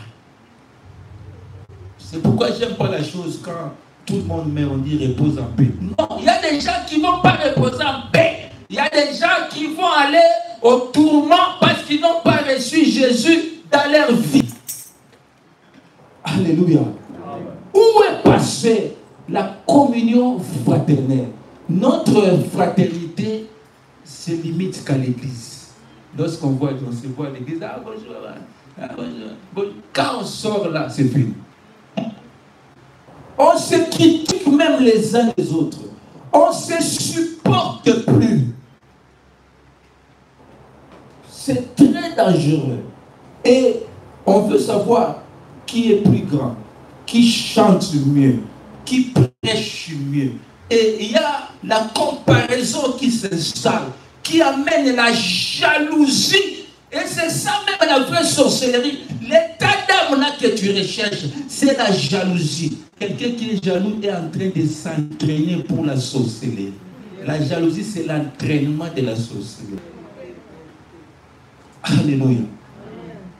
Speaker 2: C'est pourquoi j'aime pas la chose quand tout le monde meurt, on dit repose en paix. Non, il y a des gens qui ne vont pas reposer en paix. Il y a des gens qui vont aller au tourment parce qu'ils n'ont pas reçu Jésus dans leur vie. Alléluia. Où est passée la communion fraternelle? Notre fraternité se limite qu'à l'église. Lorsqu'on se voit à l'église, bonjour, bonjour. Quand on sort là, c'est fini. On se critique même les uns les autres. On ne se supporte plus. C'est très dangereux. Et on veut savoir qui est plus grand, qui chante mieux, qui prêche mieux. Et il y a la comparaison qui s'installe, qui amène la jalousie. Et c'est ça même la vraie sorcellerie. L'état d'âme là que tu recherches, c'est la jalousie. Quelqu'un qui est jaloux est en train de s'entraîner pour la sorcellerie. La jalousie, c'est l'entraînement de la sorcellerie. Alléluia.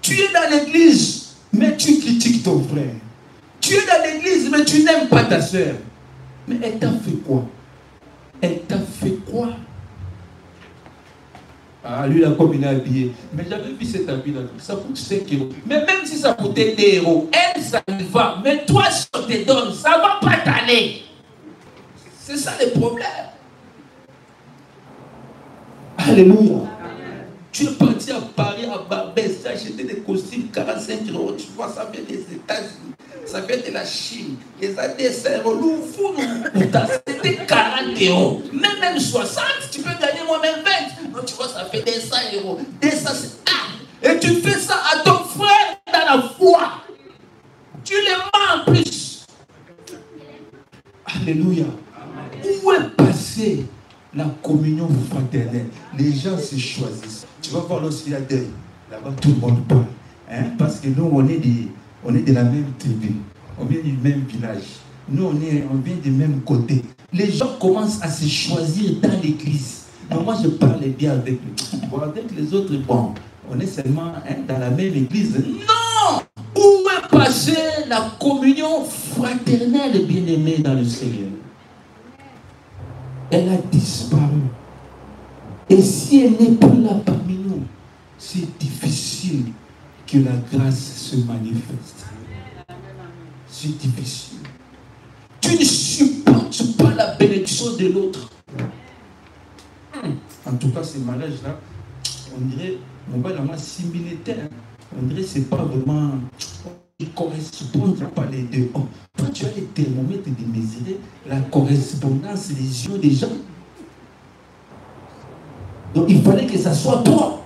Speaker 2: Tu es dans l'église, mais tu critiques ton frère. Tu es dans l'église, mais tu n'aimes pas ta soeur. Mais elle t'a fait quoi? Elle t'a fait quoi? Ah, lui là, comme il est habillé. Mais j'avais vu cet habit-là. Ça coûte 5 euros. Mais même si ça coûtait 2 euros, elle, ça lui va. Mais toi, si on te donne, ça ne va pas t'aller. C'est ça le problème. Alléluia. Tu es parti à Paris, à Barbès, tu as acheté des costumes 45 euros. Tu vois, ça vient des États-Unis, ça vient de la Chine. Les années 5 euros, c'était 40 euros. Même 60, tu peux gagner moi-même 20. Donc tu vois, ça fait des 100 euros. Des 100, c'est... Et tu fais ça à ton frère dans la foi. Tu le mens en plus. Alléluia. Où est passée la communion fraternelle? Les gens se choisissent. Tu vas voir lorsqu'il y a deuil, là-bas tout le monde parle. Hein? Parce que nous, on est de la même tribu. On vient du même village. Nous, on vient du même côté. Les gens commencent à se choisir dans l'église. Mais moi, je parlais bien avec eux. Bon, avec les autres, bon, on est seulement dans la même église. Non! Où est passée la communion fraternelle, bien-aimée dans le Seigneur? Elle a disparu. Et si elle n'est plus là parmi nous, c'est difficile que la grâce se manifeste. C'est difficile. Tu ne supportes pas la bénédiction de l'autre. En tout cas, ces mariages-là, on dirait, mon père m'a similé. On dirait que ce n'est pas vraiment... Ils ne correspondent pas les deux. Oh, toi, tu as les thermomètres de mesurer la correspondance des yeux des gens. Donc, il fallait que ça soit toi.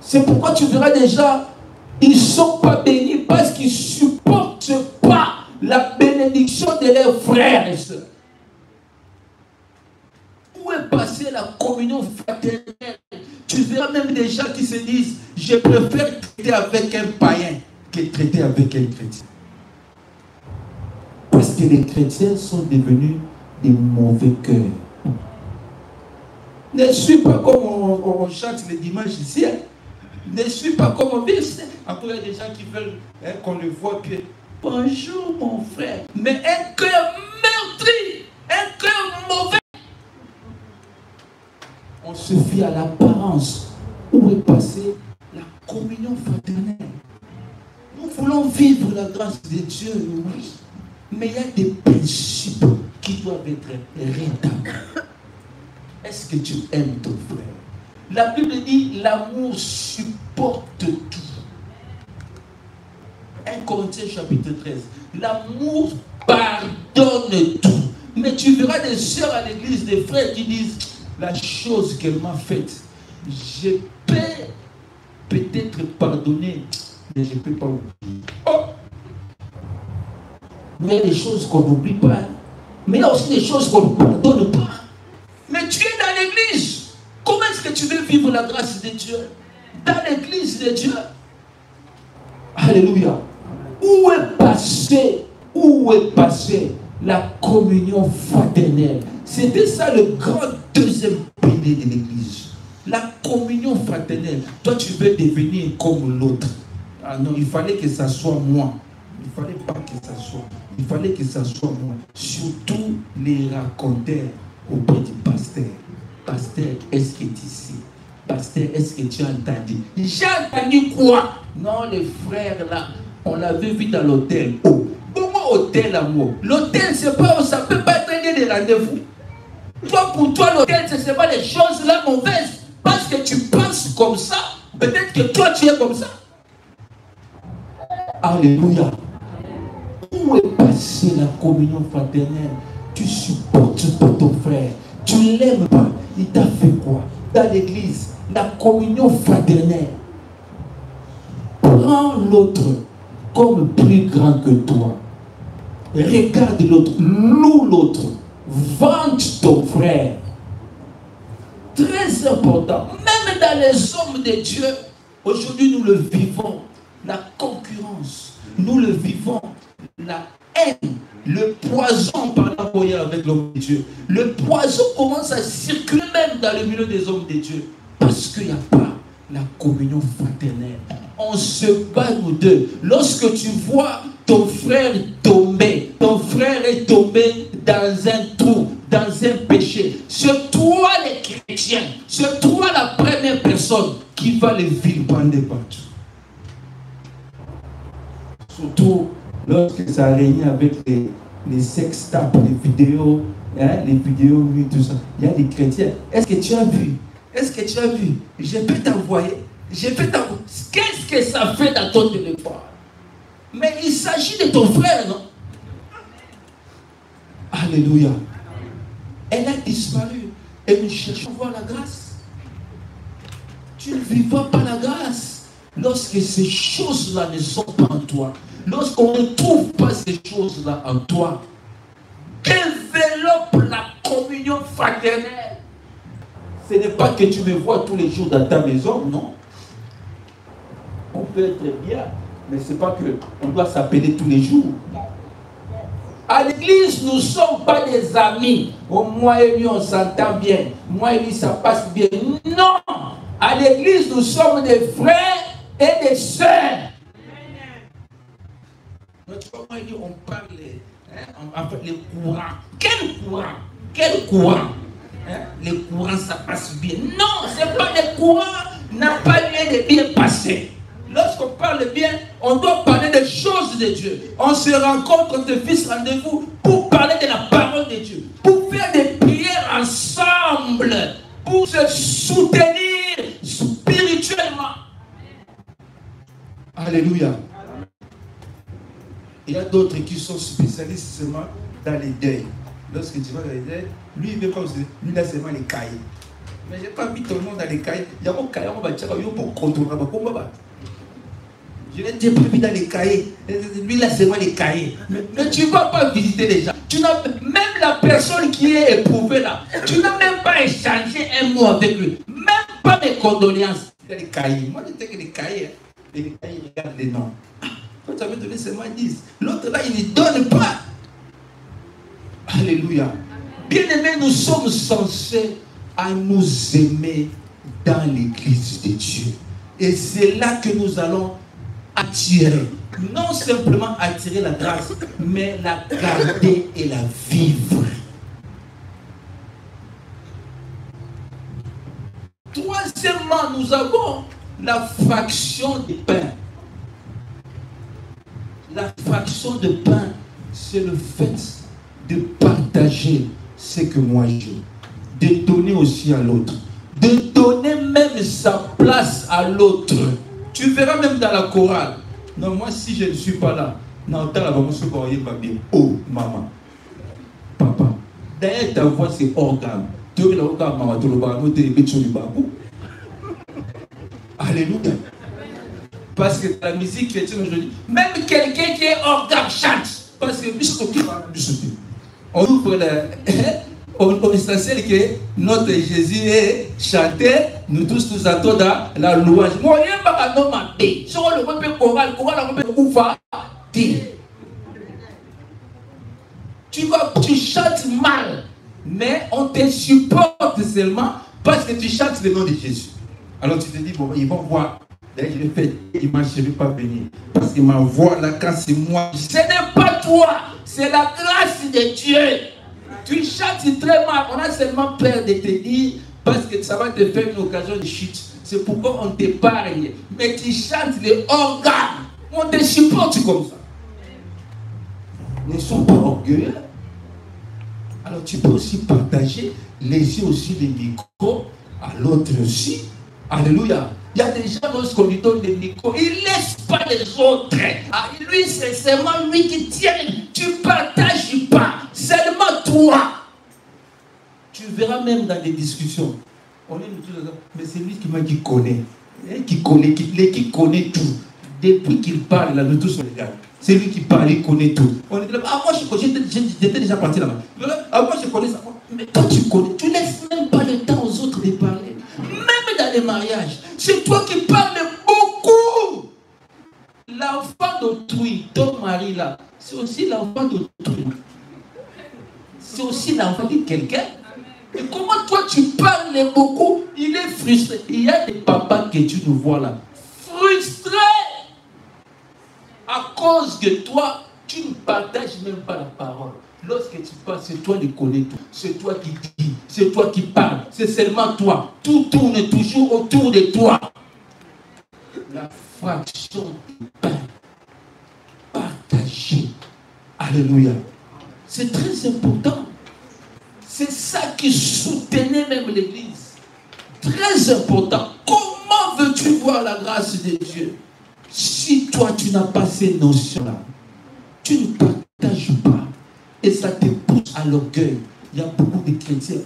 Speaker 2: C'est pourquoi tu verras des gens, ils ne sont pas bénis parce qu'ils ne supportent pas la bénédiction de leurs frères et sœurs. Où est passée la communion fraternelle? Tu verras même des gens qui se disent, je préfère traiter avec un païen que traiter avec un chrétien. Parce que les chrétiens sont devenus des mauvais cœurs. Ne suis pas comme on chante le dimanche ici. Hein. Ne suis pas comme on vit. Après, il y a des gens qui veulent qu'on le voit puis bonjour mon frère. Mais un cœur meurtri, un cœur mauvais. On se fie à l'apparence. Où est passée la communion fraternelle? Nous voulons vivre la grâce de Dieu, oui. Mais il y a des principes qui doivent être rétablis. Est-ce que tu aimes ton frère? La Bible dit l'amour supporte tout. 1 Corinthiens chapitre 13. L'amour pardonne tout. Mais tu verras des sœurs à l'église, des frères qui disent la chose qu'elle m'a faite, je peux peut-être pardonner, mais je ne peux pas oublier. Oh! Mais il y a des choses qu'on n'oublie pas. Mais il y a aussi des choses qu'on ne pardonne pas. Mais tu es dans l'église. Comment est-ce que tu veux vivre la grâce de Dieu? Dans l'église de Dieu. Alléluia. Où est passée la communion fraternelle? C'était ça le grand deuxième pilier de l'église. La communion fraternelle. Toi, tu veux devenir comme l'autre. Ah non, il fallait que ça soit moi. Il ne fallait pas que ça soit. Il fallait que ça soit moi. Surtout les raconteurs auprès du pasteur. Pasteur, est-ce que tu sais? Pasteur, est-ce que tu as entendu? J'ai entendu quoi? Non, les frères là, on l'avait vu dans l'hôtel. Oh, comment hôtel amour? L'hôtel, c'est pas, ça peut pas être des rendez-vous. Toi, pour toi, l'hôtel, ce n'est pas les choses là mauvaises. Parce que tu penses comme ça, peut-être que toi, tu es comme ça. Alléluia. Où est passé c'est la communion fraternelle. Tu supportes pas ton frère. Tu ne l'aimes pas. Il t'a fait quoi? Dans l'église, la communion fraternelle. Prends l'autre comme plus grand que toi. Regarde l'autre, loue l'autre, vante ton frère. Très important. Même dans les hommes de Dieu, aujourd'hui nous le vivons. La concurrence, nous le vivons. La haine, le poison, pardon, avec l'homme de Dieu. Le poison commence à circuler même dans le milieu des hommes de Dieu. Parce qu'il n'y a pas la communion fraternelle. On se bat nous deux. Lorsque tu vois ton frère tomber, ton frère est tombé dans un trou, dans un péché, c'est toi les chrétiens, c'est toi la première personne qui va les vilipender partout. Surtout lorsque ça a régné avec les sextapes, les vidéos, oui, tout ça. Il y a des chrétiens. Est-ce que tu as vu? Est-ce que tu as vu? Je peux t'envoyer. Qu'est-ce que ça fait dans ton téléphone? Mais il s'agit de ton frère, non? Alléluia. Elle a disparu. Et nous cherchons à voir la grâce. Tu ne vivras pas la grâce lorsque ces choses-là ne sont pas en toi. Lorsqu'on ne trouve pas ces choses-là en toi. Développe la communion fraternelle. Ce n'est pas que tu me vois tous les jours dans ta maison, non. On peut être bien, mais ce n'est pas qu'on doit s'appeler tous les jours. À l'église, nous ne sommes pas des amis. Oh, moi et lui, on s'entend bien. Moi et lui, ça passe bien. Non! À l'église, nous sommes des frères et des sœurs. Moi et lui, on parle, en fait, les courants. Quel courant? Quel courant? Les courants, ça passe bien. Non, ce n'est pas les courants, n'a pas lieu de bien passer. Lorsqu'on parle bien, on doit parler des choses de Dieu. On se rencontre de fils rendez-vous pour parler de la parole de Dieu, pour faire des prières ensemble, pour se soutenir spirituellement. Alléluia. Il y a d'autres qui sont spécialistes seulement dans les deuils. Lorsque tu vas dans les deuils, lui, il veut pas aussi. Lui, là, seulement les cahiers. Mais je n'ai pas mis tout le monde dans les cahiers. Il y a un cahier, on va dire, pour contrôler. Je l'ai déjà prévu dans les cahiers. Lui, là, c'est moi les cahiers. Mais tu ne vas pas visiter les gens. Même la personne qui est éprouvée là, tu n'as même pas échangé un mot avec lui. Même pas mes condoléances. Il y a les cahiers. Moi, je sais que les cahiers, regardent les noms. Quand tu avais donné seulement 10. L'autre là, il ne donne pas. Alléluia. Bien-aimés, nous sommes censés à nous aimer dans l'église de Dieu. Et c'est là que nous allons attirer. Non simplement attirer la grâce, mais la garder et la vivre. Troisièmement, nous avons la fraction de pain. La fraction de pain, c'est le fait de partager ce que moi j'ai, de donner aussi à l'autre, de donner même sa place à l'autre. Tu verras même dans la chorale. Non, moi si je ne suis pas là, non, oh maman, papa, d'ailleurs ta voix c'est organe. Alléluia. Parce que la musique chrétienne aujourd'hui, même quelqu'un qui est organe chante. Parce que on ouvre on est censé que notre Jésus est chanté, nous tous nous attendons dans la louange. Moi, je ne sais pas si on le choral, tu chantes mal, mais on te supporte seulement parce que tu chantes le nom de Jésus. Alors tu te dis, bon, ils vont voir. D'ailleurs, je l'ai fait dimanche, je ne vais pas venir. Parce que ma voix, là, quand c'est moi, ce n'est pas toi, c'est la grâce de Dieu. Tu chantes très mal, on a seulement peur de te dire, parce que ça va te faire une occasion de chute. C'est pourquoi on t'épargne. Mais tu chantes les organes, on te supporte comme ça. Ne sois pas orgueilleux. Alors tu peux aussi partager, laisser aussi les micros à l'autre aussi. Alléluia. Il y a des gens, lorsqu'on lui donne les micros, il ne laisse pas les autres. Ah, lui, c'est seulement lui qui tient tu ne partages pas, seulement toi. Tu verras même dans des discussions. On est mais c'est lui qui connaît. Qui connaît tout. Depuis qu'il parle, là, nous tous on regarde. C'est lui qui parle, il connaît tout. On est là, ah moi j'étais déjà parti là-bas. Ah moi je connais ça. Mais toi tu connais, tu laisses même pas le temps aux autres de parler. Même dans les mariages, c'est toi qui parles beaucoup. L'enfant d'autrui, ton mari là, c'est aussi l'enfant d'autrui. C'est aussi l'enfant de quelqu'un. Et comment toi tu parles beaucoup, il est frustré. Il y a des papas que tu nous vois là, frustrés. À cause que toi, tu ne partages même pas la parole. Lorsque tu parles, c'est toi qui connais tout. C'est toi qui dis, c'est toi qui parles. C'est seulement toi. Tout tourne toujours autour de toi. La fraction du pain partagée. Alléluia. C'est très important. C'est ça qui soutenait même l'Église. Très important. Comment veux-tu voir la grâce de Dieu? Si toi tu n'as pas ces notions-là, tu ne partages pas. Et ça te pousse à l'orgueil. Il y a beaucoup de chrétiens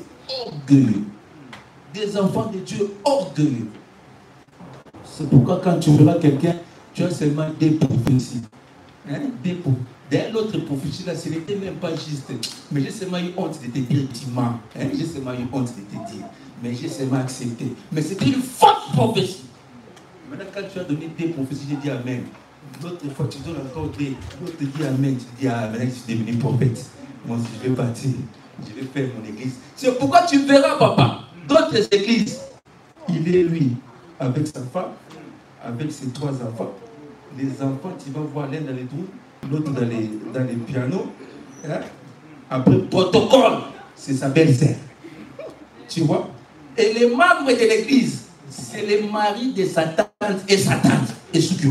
Speaker 2: orgueilleux. Des enfants de Dieu orgueilleux. C'est pourquoi quand tu verras quelqu'un, tu as seulement des prophéties. D'ailleurs, l'autre prophétie là, ce n'était même pas juste. Mais j'ai seulement eu honte de te dire dis-moi. J'ai seulement eu honte de te dire. Mais j'ai seulement accepté. Mais c'était une fausse prophétie. Maintenant, quand tu as donné des prophéties, j'ai dit Amen. L'autre fois, tu donnes encore des. L'autre te dit Amen. Tu dis ah, maintenant, je suis devenu prophète. Moi aussi, je vais partir. Je vais faire mon église. C'est pourquoi tu verras, papa, d'autres églises. Il est lui, avec sa femme, avec ses 3 enfants. Les enfants, tu vas voir l'un dans les trous, l'autre dans les pianos. Hein? Après, protocole, c'est sa belle-sœur. Tu vois? Et les membres de l'église, c'est les maris de sa tante et sa tante. Et ce qui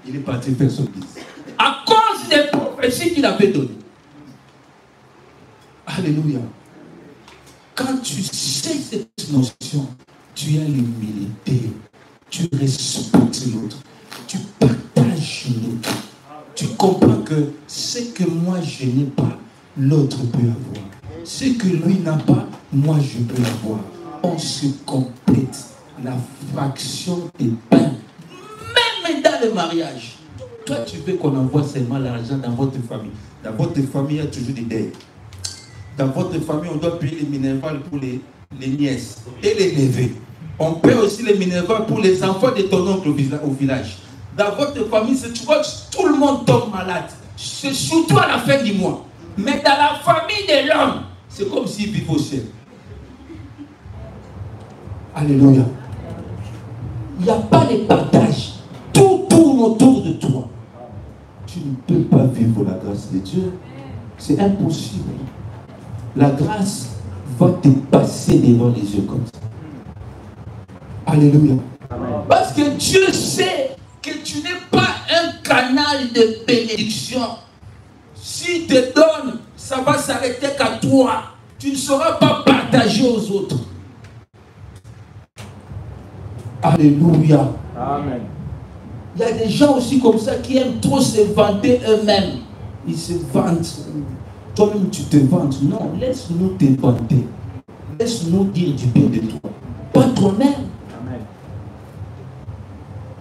Speaker 2: il est parti faire son église. À cause des prophéties qu'il avait données. Alléluia. Quand tu sais cette notion, tu as l'humilité. Tu respectes l'autre. Tu partages l'autre. Tu comprends que ce que moi je n'ai pas, l'autre peut avoir. Ce que lui n'a pas, moi je peux l'avoir. On se complète. La fraction des pains. Même dans le mariage. Toi, tu veux qu'on envoie seulement l'argent dans votre famille. Dans votre famille, il y a toujours des dettes. Dans votre famille, on doit payer les minervales pour les nièces et les neveux. On paie aussi les minervales pour les enfants de ton oncle au village. Dans votre famille, tu vois que tout le monde tombe malade. C'est surtout à la fin du mois. Mais dans la famille de l'homme, c'est comme s'il vivait au ciel. Alléluia. Il n'y a pas de partage. Tout tourne autour de toi. Tu ne peux pas vivre la grâce de Dieu. C'est impossible. La grâce va te passer devant les yeux comme ça. Alléluia. Parce que Dieu sait que tu n'es pas un canal de bénédiction. S'il te donne, ça va s'arrêter qu'à toi. Tu ne sauras pas partager aux autres. Alléluia.
Speaker 3: Amen.
Speaker 2: Il y a des gens aussi comme ça qui aiment trop se vanter eux-mêmes. Ils se vantent. Toi-même tu te vantes. Non, laisse-nous te vanter. Laisse-nous dire du bien de toi. Pas toi-même.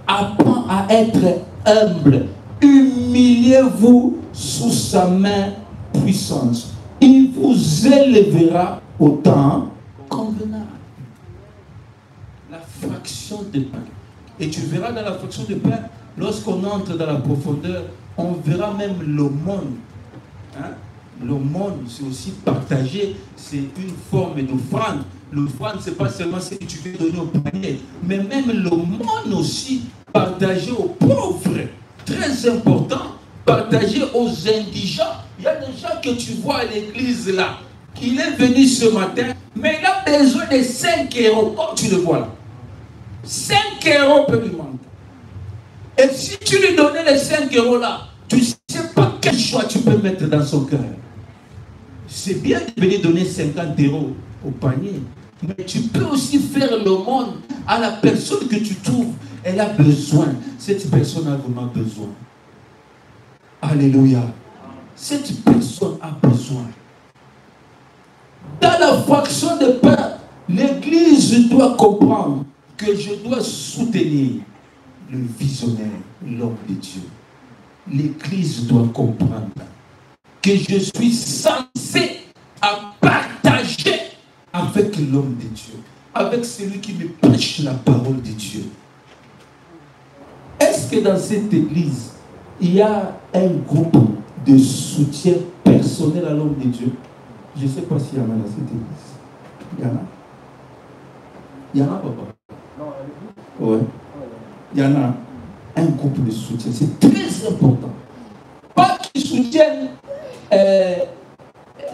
Speaker 2: Apprends à être humble. Humiliez-vous sous sa main puissante. Il vous élèvera au temps convenable. La fraction de pain. Et tu verras dans la fraction de pain, lorsqu'on entre dans la profondeur, on verra même l'aumône. Hein? L'aumône, c'est aussi partagé. C'est une forme d'offrande. L'offrande, ce n'est pas seulement ce que tu veux donner au panier, mais même l'aumône aussi, partagé aux pauvres. Très important, partagé aux indigents. Il y a des gens que tu vois à l'église là, il est venu ce matin, mais il a besoin de 5 euros, comme tu le vois là. 5 euros peut lui manquer. Et si tu lui donnais les 5 euros là, tu ne sais pas quel choix tu peux mettre dans son cœur. C'est bien de venir donner 50 euros au panier, mais tu peux aussi faire le monde à la personne que tu trouves. Elle a besoin. Cette personne a vraiment besoin. Alléluia. Cette personne a besoin. Dans la fraction de pain, l'Église doit comprendre que je dois soutenir le visionnaire, l'homme de Dieu. L'Église doit comprendre que je suis censé à partager avec l'homme de Dieu, avec celui qui me prêche la parole de Dieu. Est-ce que dans cette Église, il y a un groupe de soutien personnel à l'homme de Dieu? Je ne sais pas s'il y en a dans cette Église. Il y en a? Il y en a, papa? Non, ouais. Il y en a un groupe de soutien. C'est très important. Pas qui soutiennent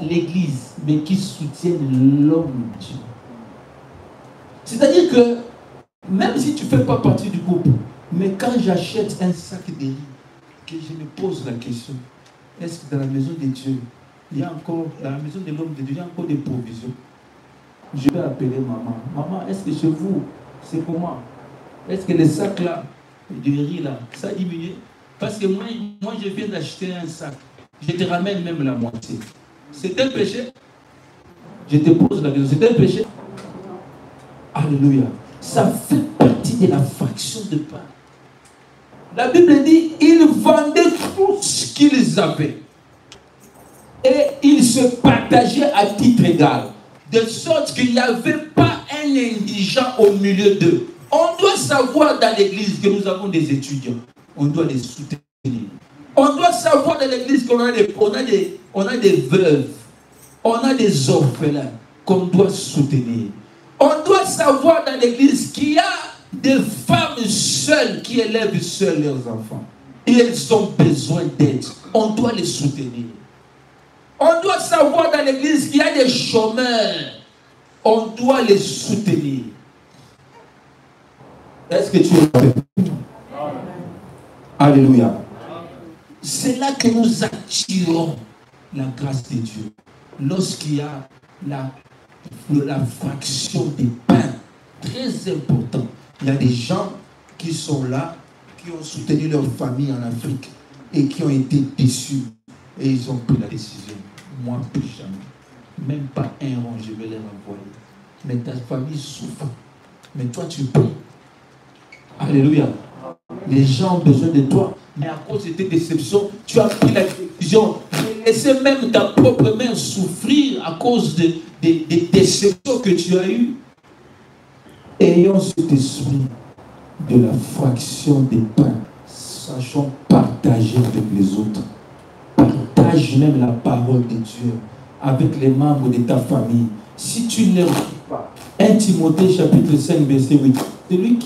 Speaker 2: l'Église, mais qui soutiennent l'homme de Dieu. C'est-à-dire que, même si tu ne fais pas partie du groupe, mais quand j'achète un sac de riz, que je me pose la question, est-ce que dans la maison de Dieu, il y a encore, dans la maison de l'homme de Dieu, il y a encore des provisions? Je vais appeler maman. Maman, est-ce que chez vous, c'est comment? Est-ce que les sacs là, de riz là, ça a diminué? Parce que moi, je viens d'acheter un sac. Je te ramène même la moitié. C'est un péché? Je te pose la question, c'est un péché? Alléluia. Ça fait partie de la fraction de pain. La Bible dit, ils vendaient tout ce qu'ils avaient. Et ils se partageaient à titre égal. De sorte qu'il n'y avait pas un indigent au milieu d'eux. On doit savoir dans l'église que nous avons des étudiants. On doit les soutenir. On doit savoir dans l'église qu'on a des veuves. On a des orphelins qu'on doit soutenir. On doit savoir dans l'église qu'il y a des femmes seules qui élèvent seules leurs enfants. Et elles ont besoin d'aide. On doit les soutenir. On doit savoir dans l'église qu'il y a des chômeurs. On doit les soutenir. Est-ce que tu es fait? Alléluia. C'est là que nous attirons la grâce de Dieu. Lorsqu'il y a la fraction des pains, très important. Il y a des gens qui sont là, qui ont soutenu leur famille en Afrique et qui ont été déçus. Et ils ont pris la décision. Moi, plus jamais. Même pas un rond, je vais les renvoyer. Mais ta famille souffre. Mais toi, tu pries. Alléluia. Les gens ont besoin de toi. Mais à cause de tes déceptions, tu as pris la décision de laisser même ta propre mère souffrir à cause des déceptions que tu as eues. Ayons cet esprit de la fraction des pains. Sachons partager avec les autres. Partage même la parole de Dieu avec les membres de ta famille. Si tu ne le fais pas, 1 Timothée chapitre 5 verset 8, celui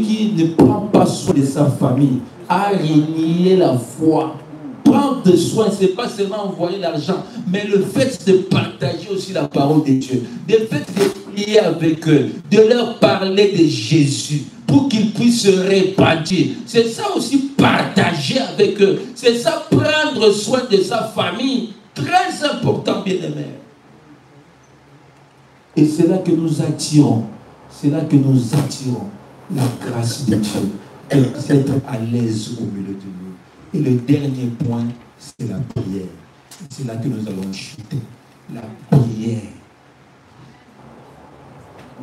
Speaker 2: qui ne prend pas soin de sa famille a renié la foi. Prendre soin, ce n'est pas seulement envoyer l'argent, mais le fait de partager aussi la parole de Dieu, le fait de prier avec eux, de leur parler de Jésus pour qu'ils puissent se répandir. C'est ça aussi, partager avec eux. C'est ça, prendre soin de sa famille. Très important, bien-aimés. Et c'est là que nous attirons. C'est là que nous attirons la grâce de Dieu. D'être à l'aise au milieu de nous. Et le dernier point, c'est la prière. C'est là que nous allons chuter. La prière.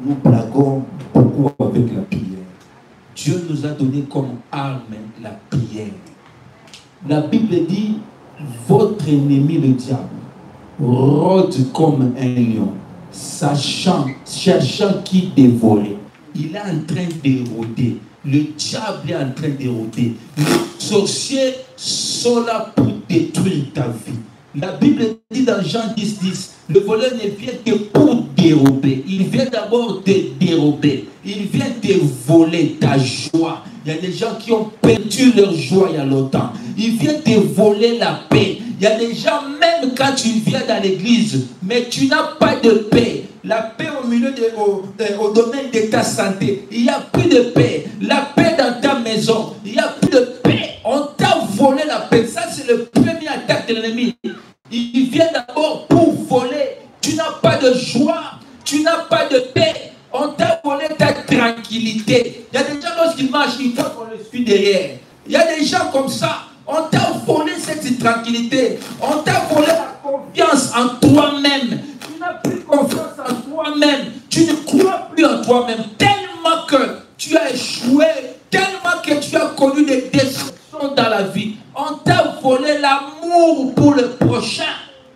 Speaker 2: Nous blaguons beaucoup avec la prière. Dieu nous a donné comme arme la prière. La Bible dit, votre ennemi le diable rôde comme un lion, cherchant qui dévorer. Il est en train d'éroder. Le diable est en train d'éroder. Les sorciers sont là pour détruire ta vie. La Bible dit dans Jean 10, 10, le voleur ne vient que pour dérober. Il vient d'abord te dérober. Il vient te voler ta joie. Il y a des gens qui ont perdu leur joie il y a longtemps. Il vient te voler la paix. Il y a des gens, même quand tu viens dans l'église, mais tu n'as pas de paix. La paix au milieu au domaine de ta santé. Il n'y a plus de paix. La paix dans ta maison. Il n'y a plus de paix. On t'a volé la paix. Ça, c'est le premier attaque de l'ennemi. Il vient d'abord pour voler. Tu n'as pas de joie. Tu n'as pas de paix. On t'a volé ta tranquillité. Il y a des gens, lorsqu'ils marchent, il faut qu'on le suit derrière. Il y a des gens comme ça. On t'a volé cette tranquillité. On t'a volé la confiance en toi-même. Tu n'as plus confiance en toi-même. Tu ne crois plus en toi-même. Tellement que tu as échoué. Tellement que tu as connu des déceptions dans la vie. On t'a volé l'amour pour le prochain.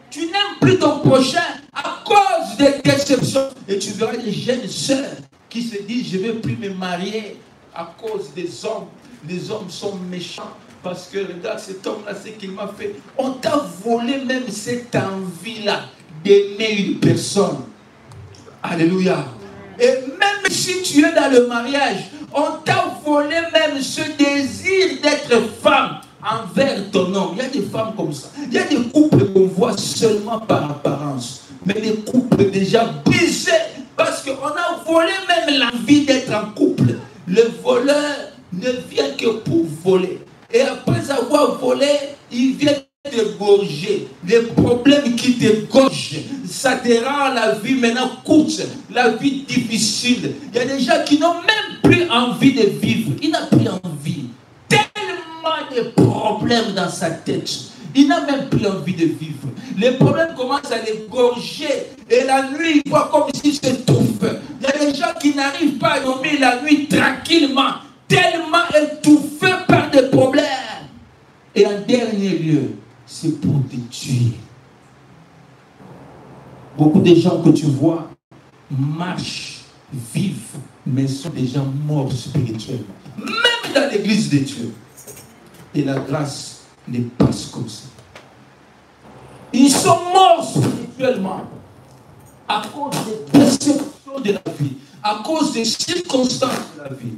Speaker 2: Tu n'aimes plus ton prochain à cause des déceptions. Et tu verras des jeunes sœurs qui se disent, je ne vais plus me marier à cause des hommes. Les hommes sont méchants. Parce que regarde cet homme-là, c'est qu'il m'a fait. On t'a volé même cette envie-là d'aimer une personne. Alléluia. Et même si tu es dans le mariage, on t'a volé même ce désir d'être femme envers ton homme. Il y a des femmes comme ça. Il y a des couples qu'on voit seulement par apparence. Mais des couples déjà brisés. Parce qu'on a volé même l'envie d'être en couple. Le voleur ne vient que pour voler. Et après avoir volé, il vient te gorger. Les problèmes qui te gorgent, ça te rend la vie maintenant courte, la vie difficile. Il y a des gens qui n'ont même plus envie de vivre. Il n'a plus envie. Tellement de problèmes dans sa tête. Il n'a même plus envie de vivre. Les problèmes commencent à les gorger. Et la nuit, il voit comme s'il s'étouffe. Il y a des gens qui n'arrivent pas à dormir la nuit tranquillement. Tellement étouffés par des problèmes. Et en dernier lieu, c'est pour te tuer. Beaucoup de gens que tu vois marchent, vivent, mais sont déjà morts spirituellement. Même dans l'église de Dieu. Et la grâce les passe comme ça. Ils sont morts spirituellement à cause des déceptions de la vie, à cause des circonstances de la vie.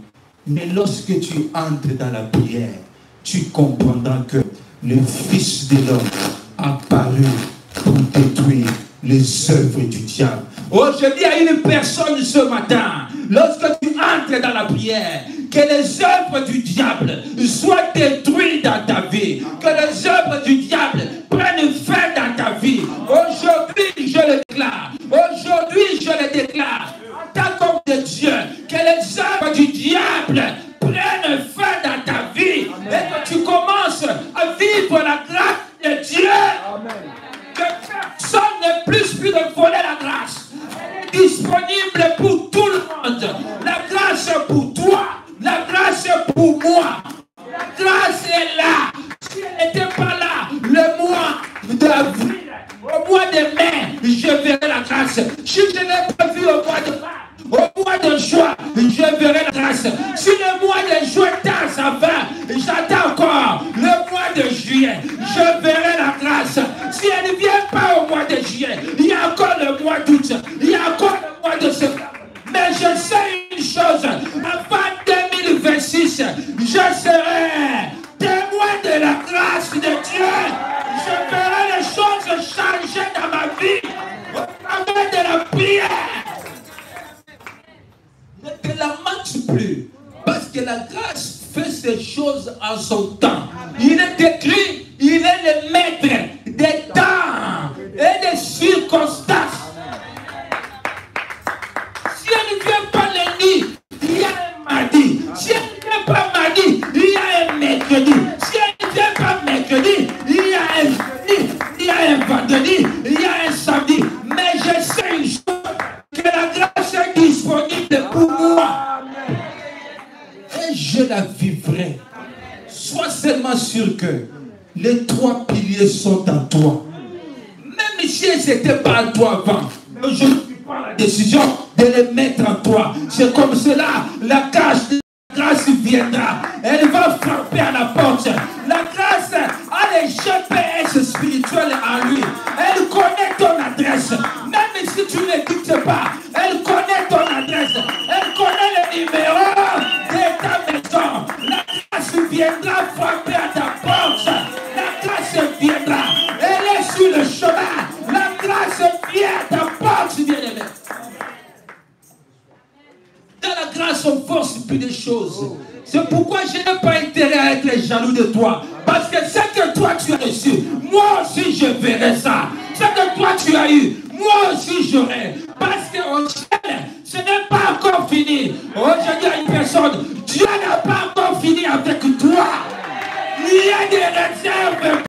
Speaker 2: Mais lorsque tu entres dans la prière, tu comprendras que le Fils de l'homme a apparu pour détruire les œuvres du diable. Oh, je dis à une personne ce matin, lorsque tu entres dans la prière, que les œuvres du diable soient détruites dans ta vie, que les œuvres du diable prennent fin dans ta vie. Aujourd'hui, je le déclare. Aujourd'hui, je le déclare. En tant qu'homme de Dieu, que les œuvres du diable prennent fin dans ta vie. Amen. Et que tu commences à vivre la grâce de Dieu. Amen. Que personne ne puisse plus de voler la grâce. Elle est disponible pour tout le monde. La grâce est pour toi. La grâce est pour moi. La grâce est là. Si elle n'était pas là, le mois d'avril, au mois de mai, je verrai la grâce. Si je n'ai pas vu au mois de mars, au mois de juin, je verrai la grâce. Si le mois de juin tarde à 20, j'attends encore le mois de juillet. Je verrai la grâce. Si elle ne vient pas au mois de juillet, il y a encore le mois d'août. Il y a encore le mois de septembre. Mais je sais une chose. Avant 2026, je serai témoin de la grâce de Dieu. Je verrai les choses changer dans ma vie au travers de la prière. Ne te lamente plus, parce que la grâce fait ces choses en son temps. Il est écrit, il est le maître des temps et des circonstances. Si elle ne vient pas lundi, il y a un mardi. Si elle ne vient pas mardi, il y a un mercredi. Si elle ne vient pas mercredi, il y a un jeudi, il y a un vendredi, il y a un samedi. Mais je sais une chose, que la grâce est disponible pour moi. Et je la vivrai. Sois seulement sûr que les 3 piliers sont en toi. Même si elles n'étaient pas en toi avant, aujourd'hui, tu prends la décision de les mettre en toi. C'est comme cela, la grâce viendra. Elle va frapper à la porte. La grâce a les GPS spirituels en lui. Elle connaît ton adresse. Même si tu ne dictes pas, elle connaît ton adresse. Elle connaît le numéro de ta maison. La grâce viendra frapper à ta porte. La grâce viendra. Elle est sur le chemin. La grâce vient à ta porte, bien-aimé. Dans la grâce, on force plus de choses. C'est pourquoi je n'ai pas intérêt à être jaloux de toi. Parce que ce que toi tu as reçu, moi aussi je verrai ça. Ce que toi tu as eu, moi aussi j'aurai. Parce qu'au ciel, ce n'est pas encore fini. Oh, je dis à une personne, Dieu n'a pas encore fini avec toi.
Speaker 1: Il y a des réserves